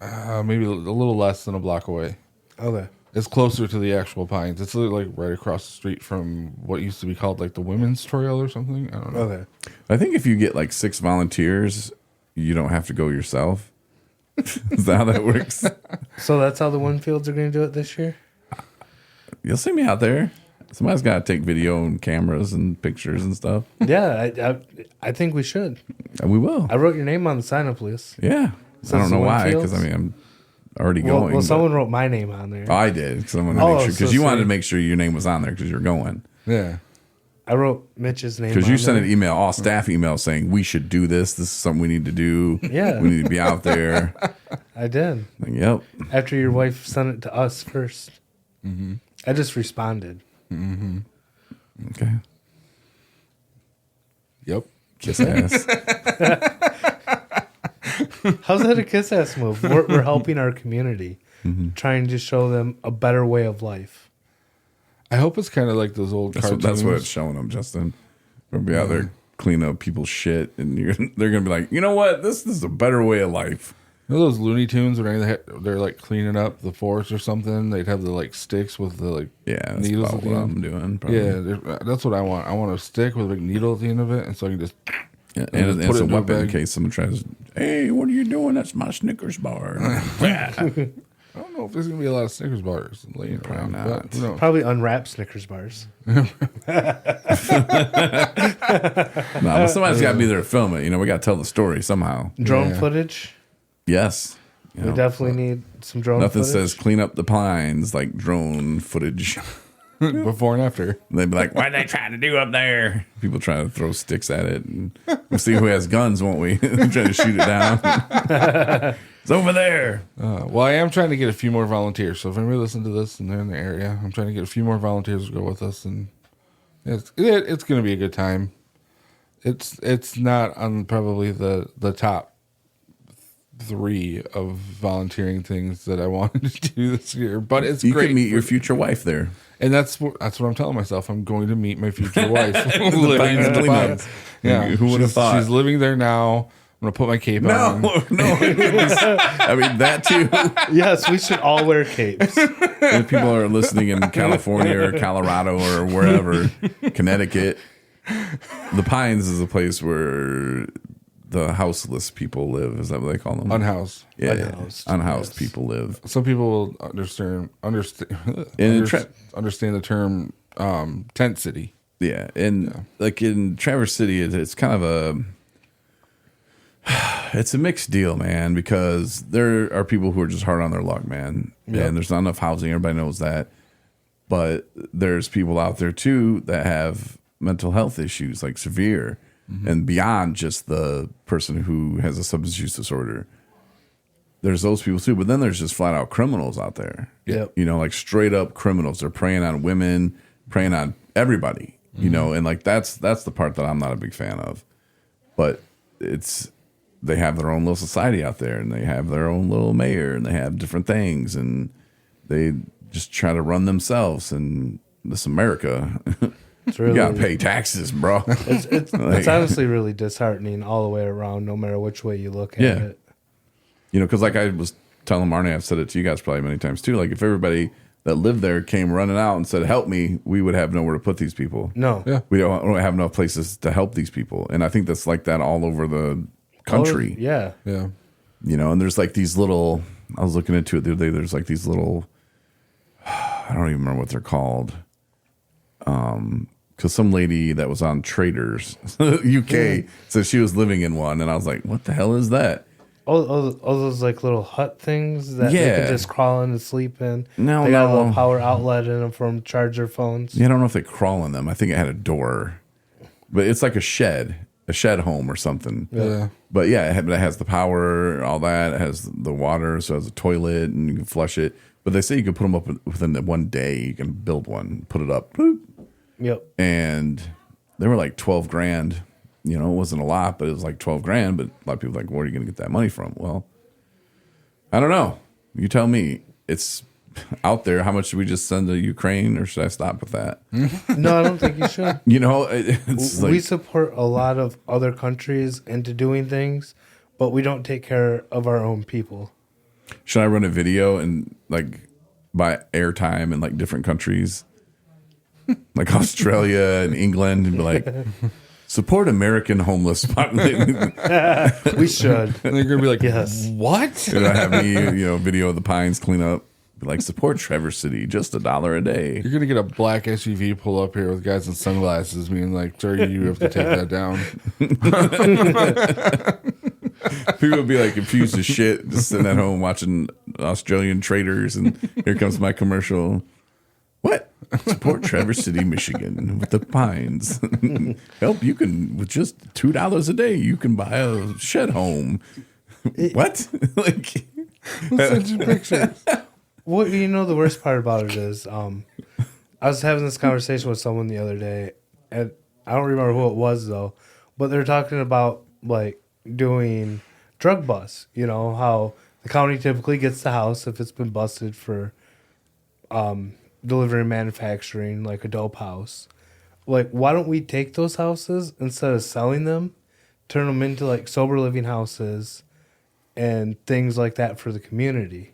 S4: maybe a little less than a block away.
S3: Okay.
S4: It's closer to the actual Pines. It's like right across the street from what used to be called like the Women's Trail or something. I don't know.
S3: Okay.
S2: I think if you get like 6 volunteers, you don't have to go yourself. Is that how that works?
S3: So that's how the Winfields are going to do it this year?
S2: You'll see me out there. Somebody's got to take video and cameras and pictures and stuff.
S3: Yeah, I think we should.
S2: And we will.
S3: I wrote your name on the sign-up list.
S2: Yeah. I don't know why, because I mean, I'm already going.
S3: Well, someone wrote my name on there.
S2: I did, because I wanted to make sure, because
S3: so
S2: you wanted to
S3: sweet.
S2: make sure your name was on there because you're going.
S4: Yeah.
S3: I wrote Mitch's name
S2: Because you
S3: on
S2: sent
S3: there.
S2: an email, all staff email saying, we should do this. This is something we need to do.
S3: Yeah.
S2: We need to be out there.
S3: I did.
S2: Like, yep.
S3: After your wife sent it to us first.
S4: Mm-hmm.
S3: I just responded.
S4: Mm-hmm.
S2: Okay.
S4: Yep.
S2: Kiss ass.
S3: How's that a kiss ass move? We're helping our community, trying to show them a better way of life.
S4: I hope it's kind of like those old
S2: That's
S4: cartoons.
S2: what it's showing them, Justin. We're going to be out there cleaning up people's shit, and they're going to be like, you know what? This is a better way of life.
S4: You know those Looney Tunes where they're like cleaning up the forest or something? They'd have the like sticks with the like
S2: that's
S4: needles
S2: about
S4: at the
S2: what
S4: end.
S2: I'm doing, probably.
S4: Yeah, that's what I want. I want a stick with a big needle at the end of it, and so I can just
S2: Yeah,
S4: and
S2: and
S4: just
S2: it's a
S4: into
S2: weapon in
S4: bag.
S2: case someone tries, hey, what are you doing? That's my Snickers bar.
S4: I don't know if there's gonna be a lot of Snickers bars laying around.
S2: not.
S4: But who knows?
S3: Probably unwrapped Snickers bars.
S2: No, but somebody's got to be there to film it. You know, we got to tell the story somehow.
S3: Drone footage.
S2: Yes.
S3: We definitely need some drone
S2: Nothing
S3: footage.
S2: says clean up the pines like drone footage.
S4: Before and after.
S2: They'd be like, what are they trying to do up there? People trying to throw sticks at it. And we'll see who has guns, won't we? Trying to shoot it down. It's over there.
S4: Well, I am trying to get a few more volunteers. So if anybody listens to this and they're in the area, I'm trying to get a few more volunteers to go with us, and it's going to be a good time. It's not on probably the top 3 of volunteering things that I wanted to do this year, but it's
S2: You
S4: great.
S2: can meet your future wife there.
S4: And that's what I'm telling myself. I'm going to meet my future wife.
S2: The
S4: living
S2: Pines
S4: in the
S2: Cleanup.
S4: Pines. Yeah,
S2: Who would have thought?
S4: She's living there now. I'm gonna put my cape on.
S2: No. I mean, that too.
S3: Yes, we should all wear capes.
S2: If people are listening in California or Colorado or wherever, Connecticut, the Pines is a place where the houseless people live. Is that what they call them?
S4: Unhoused.
S2: Yeah,
S3: Unhoused,
S2: unhoused
S3: yes.
S2: people live.
S4: Some people will understand the term tent city.
S2: Yeah, and like in Traverse City, it's kind of it's a mixed deal, man, because there are people who are just hard on their luck, man.
S3: Yep.
S2: And there's not enough housing. Everybody knows that. But there's people out there, too, that have mental health issues, like severe, and beyond just the person who has a substance use disorder. There's those people, too. But then there's just flat-out criminals out there.
S3: Yep.
S2: You know, like straight-up criminals. They're preying on women, preying on everybody, you know, and like that's the part that I'm not a big fan of. But they have their own little society out there, and they have their own little mayor, and they have different things, and they just try to run themselves. And this America,
S3: It's really,
S2: you gotta pay taxes, bro.
S3: It's honestly really disheartening all the way around, no matter which way you look at it.
S2: You know, because like I was telling Marnie, I've said it to you guys probably many times too. Like if everybody that lived there came running out and said, "Help me," we would have nowhere to put these people.
S3: No,
S2: We don't have enough places to help these people, and I think that's like that all over the country.
S3: Yeah.
S4: Yeah.
S2: You know, and there's like these little, I was looking into it the other day, there's like these little, I don't even remember what they're called. Because some lady that was on Traders UK said she was living in one, and I was like, what the hell is that?
S3: All those like little hut things that they
S2: Yeah.
S3: can just crawl in and sleep in.
S2: No,
S3: they got a
S2: no.
S3: little power outlet in them for them to charge their phones.
S2: Yeah, I don't know if they crawl in them. I think it had a door, but it's like a shed home or something.
S4: Yeah.
S2: But yeah, it has the power, all that. It has the water, so it has a toilet, and you can flush it. But they say you can put them up within the one day. You can build one, put it up, boop,
S3: Yep.
S2: and they were like $12,000 You know, it wasn't a lot, but it was like 12 grand. But a lot of people were like, where are you going to get that money from? Well, I don't know. You tell me. It's out there. How much should we just send to Ukraine, or should I stop with that?
S3: No, I don't think you should.
S2: You know, it's
S3: We
S2: like,
S3: support a lot of other countries into doing things, but we don't take care of our own people.
S2: should I run a video and like buy airtime in like different countries, like Australia and England, and be like, support American homeless population?
S3: We should.
S4: And they're gonna be like,
S3: Yes.
S4: what?
S2: And I have me, video of the Pines clean up. Be like, support Traverse City, just $1 a day.
S4: You're gonna get a black SUV pull up here with guys in sunglasses, being like, "Sir, you have to take that down."
S2: People would be like confused as shit, just sitting at home watching Australian traders, and here comes my commercial. What? Support Traverse City, Michigan with the Pines. Help, you can, with just $2 a day, you can buy a shed home. What? Like,
S4: I'll send you pictures.
S3: Well, the worst part about it is, I was having this conversation with someone the other day, and I don't remember who it was though, but they're talking about like doing drug busts. You know how the county typically gets the house if it's been busted for delivery and manufacturing, like a dope house. Like, why don't we take those houses instead of selling them, turn them into like sober living houses and things like that for the community?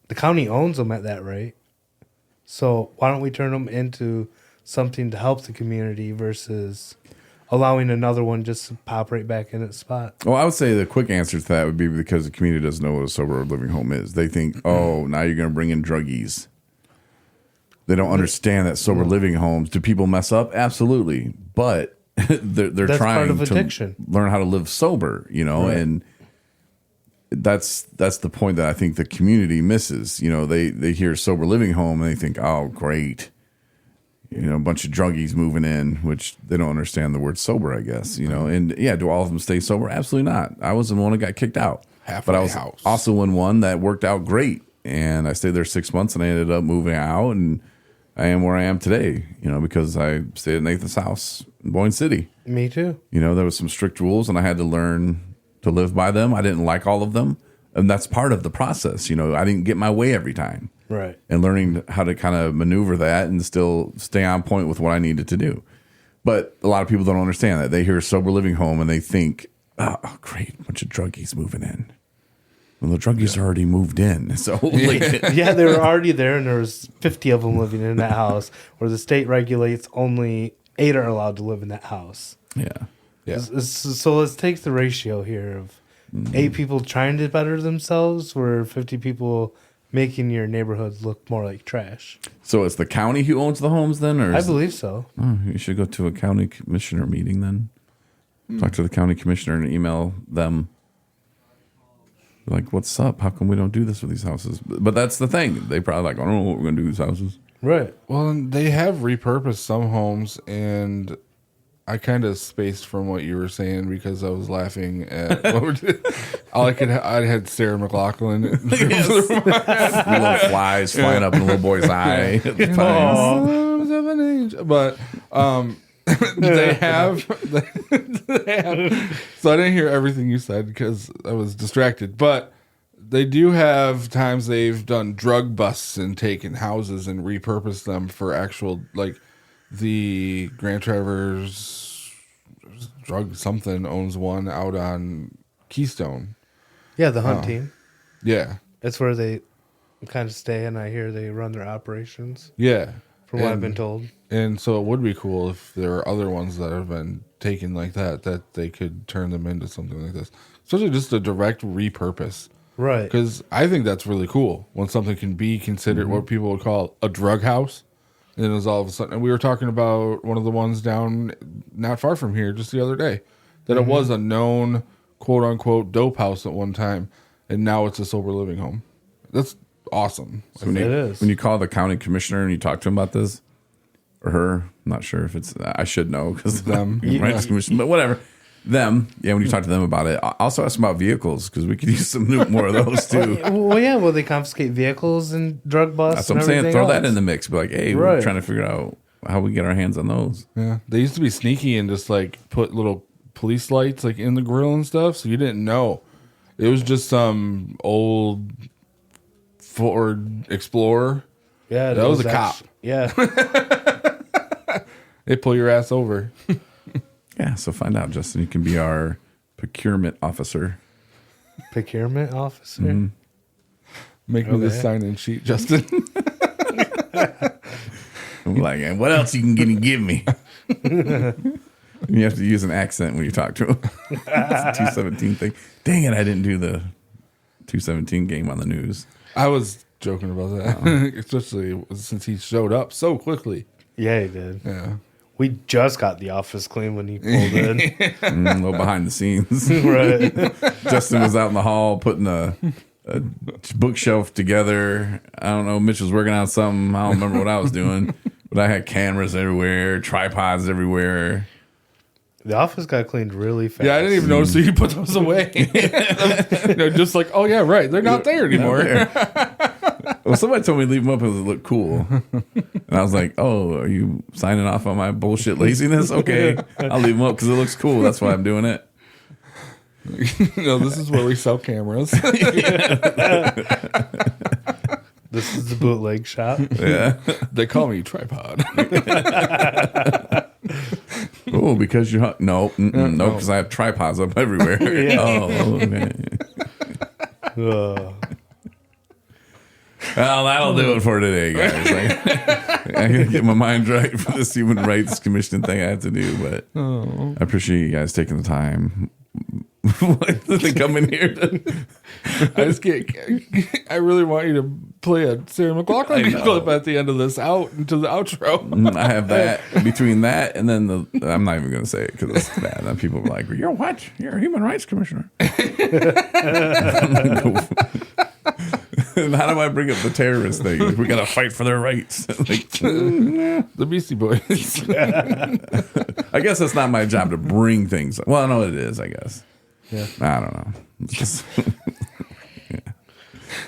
S3: The county owns them at that rate. So why don't we turn them into something to help the community versus allowing another one just to pop right back in its spot?
S2: well, I would say the quick answer to that would be because the community doesn't know what a sober living home is. They think, oh, now you're going to bring in druggies. They don't understand that sober living homes. Do people mess up? Absolutely, but they're
S3: That's
S2: trying
S3: part of
S2: to
S3: addiction.
S2: learn how to live sober.
S3: Right.
S2: And that's the point that I think the community misses. They hear sober living home and they think, oh, great, a bunch of druggies moving in, which they don't understand the word sober, I guess. And yeah, do all of them stay sober? Absolutely not. I was the one that got kicked out, but I was
S4: house.
S2: also in one that worked out great, and I stayed there 6 months, and I ended up moving out, and I am where I am today. Because I stayed at Nathan's house in Boyne City.
S3: Me too.
S2: There was some strict rules, and I had to learn to live by them. I didn't like all of them, and that's part of the process. I didn't get my way every time.
S3: Right.
S2: And learning how to kind of maneuver that and still stay on point with what I needed to do. But a lot of people don't understand that. They hear sober living home and they think, oh, great, a bunch of druggies moving in. Well, the druggies are already moved in. So,
S3: Yeah, they were already there, and there was 50 of them living in that house, where the state regulates only 8 are allowed to live in that house.
S2: yeah.
S3: So let's take the ratio here of 8 people trying to better themselves, where 50 people making your neighborhood look more like trash.
S2: So it's the county who owns the homes then? Or
S3: I believe so.
S2: Oh, you should go to a county commissioner meeting then. Talk to the county commissioner and email them. Like, what's up? How come we don't do this with these houses? But that's the thing. They probably like, I don't know what we're going to do with these houses.
S3: Right.
S4: Well, and they have repurposed some homes, and I kind of spaced from what you were saying because I was laughing at I had Sarah McLachlan.
S2: Little flies flying up in a little boy's eye.
S4: But they have, so I didn't hear everything you said because I was distracted. But they do have times they've done drug busts and taken houses and repurposed them for actual, like the Grand Traverse drug something owns one out on Keystone.
S3: Yeah, the hunt team.
S4: Yeah.
S3: That's where they kind of stay, and I hear they run their operations.
S4: Yeah.
S3: From what I've been told.
S4: And so it would be cool if there are other ones that have been taken like that they could turn them into something like this. Especially just a direct repurpose.
S3: Right.
S4: Because I think that's really cool when something can be considered what people would call a drug house. And then it was all of a sudden, and we were talking about one of the ones down not far from here just the other day, that it was a known quote unquote dope house at one time, and now it's a sober living home. That's awesome.
S2: So when you call the county commissioner and you talk to him about this, or her, I'm not sure if it's, I should know because them, right? But whatever. Them, yeah, when you talk to them about it. Also ask them about vehicles because we could use some more of those too.
S3: Well, yeah, they confiscate vehicles and drug busts.
S2: That's what I'm saying. Throw that in the mix. Be like, hey, we're trying to figure out how we get our hands on those.
S4: Yeah, they used to be sneaky and just like put little police lights like in the grill and stuff, so you didn't know. It was just some old Ford Explorer.
S3: Yeah,
S4: that was a cop.
S3: Yeah,
S4: they pull your ass over.
S2: Yeah, so find out, Justin. You can be our procurement officer.
S3: Procurement officer.
S2: Mm-hmm.
S4: Make me the sign-in sheet, Justin.
S2: I'm like, and what else you can give me? You have to use an accent when you talk to him. It's a 217 thing. Dang it, I didn't do the 217 game on the news.
S4: I was joking about that, especially since he showed up so quickly.
S3: Yeah, he did.
S4: Yeah.
S3: We just got the office clean when he pulled in.
S2: A little behind the scenes.
S3: Right.
S2: Justin was out in the hall putting a bookshelf together. I don't know. Mitch was working on something. I don't remember what I was doing. But I had cameras everywhere, tripods everywhere.
S3: The office got cleaned really fast.
S4: Yeah, I didn't even notice that you put those away. Just like, oh yeah, right. They're not there anymore.
S2: Well, somebody told me to leave them up because it looked cool. And I was like, oh, are you signing off on my bullshit laziness? Okay, I'll leave them up because it looks cool. That's why I'm doing it.
S4: This is where we sell cameras.
S3: This is the bootleg shop.
S2: Yeah.
S4: They call me tripod.
S2: Oh, because you're... No, because I have tripods up everywhere.
S3: Yeah.
S2: Oh, okay. Well, that'll do it for today, guys. I gotta get my mind right for this Human Rights Commission thing I have to do, but I appreciate you guys taking the time. They come in here.
S4: I really want you to play a Sarah McLachlan clip at the end of this out into the outro.
S2: I have that between that and then I'm not even going to say it because it's bad. Then people are like, "You're what? You're a human rights commissioner." And how do I bring up the terrorist thing? Like, we got to fight for their rights. Like,
S4: the Beastie Boys.
S2: I guess that's not my job to bring things. Well, no, it is. I guess.
S3: Yeah.
S2: I don't know. It's just,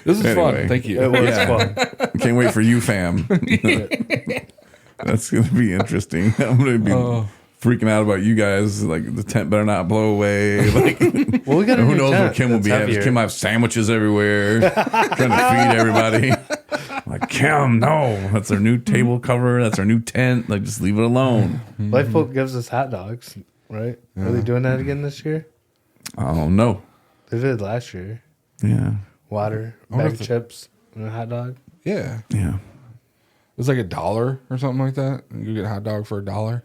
S4: This is fun. Thank you.
S3: It was fun.
S2: Can't wait for UFAM. That's going to be interesting. I'm going to be freaking out about you guys. Like, the tent better not blow away. Like,
S3: well, we got
S2: who knows what Kim will be having. Kim will have sandwiches everywhere, trying to feed everybody. Like, Kim, no. That's our new table cover. That's our new tent. Like, just leave it alone.
S3: Lifeboat gives us hot dogs, right? Yeah. Are they doing that again this year?
S2: Oh, no.
S3: They did last year.
S2: Yeah.
S3: Water, bag of chips, and a hot dog.
S4: Yeah.
S2: Yeah.
S4: It was like $1 or something like that. You get a hot dog for $1.
S3: I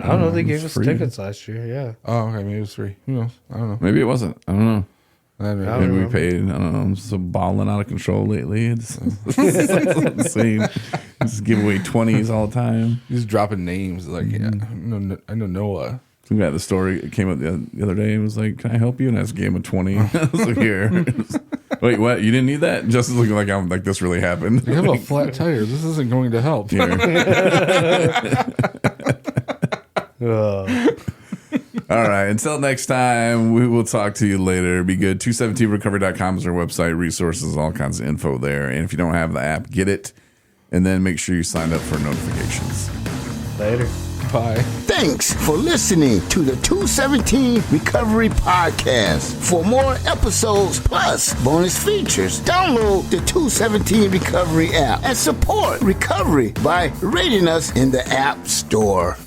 S3: don't know. They gave us
S2: free.
S3: Tickets last year. Yeah.
S4: Oh, okay. Maybe it was free. Who knows? I don't know.
S2: Maybe it wasn't. I don't know.
S4: Maybe
S2: we paid. I don't know. I'm so balling out of control lately. It's insane. Just give away 20s all the time.
S4: Just dropping names. Like, yeah, I know Noah.
S2: Some guy had the story. It came up the other day and was like, "Can I help you?" And I just gave him a 20. I was like, "Here." Wait, what? You didn't need that? Justin's looking like I'm like this really happened.
S4: You have a flat tire. This isn't going to help.
S2: All right. Until next time, we will talk to you later. Be good. 217recovery.com is our website. Resources, all kinds of info there. And if you don't have the app, get it. And then make sure you sign up for notifications.
S3: Later.
S4: Bye.
S1: Thanks for listening to the 217 Recovery Podcast. For more episodes plus bonus features, download the 217 Recovery app and support recovery by rating us in the App Store.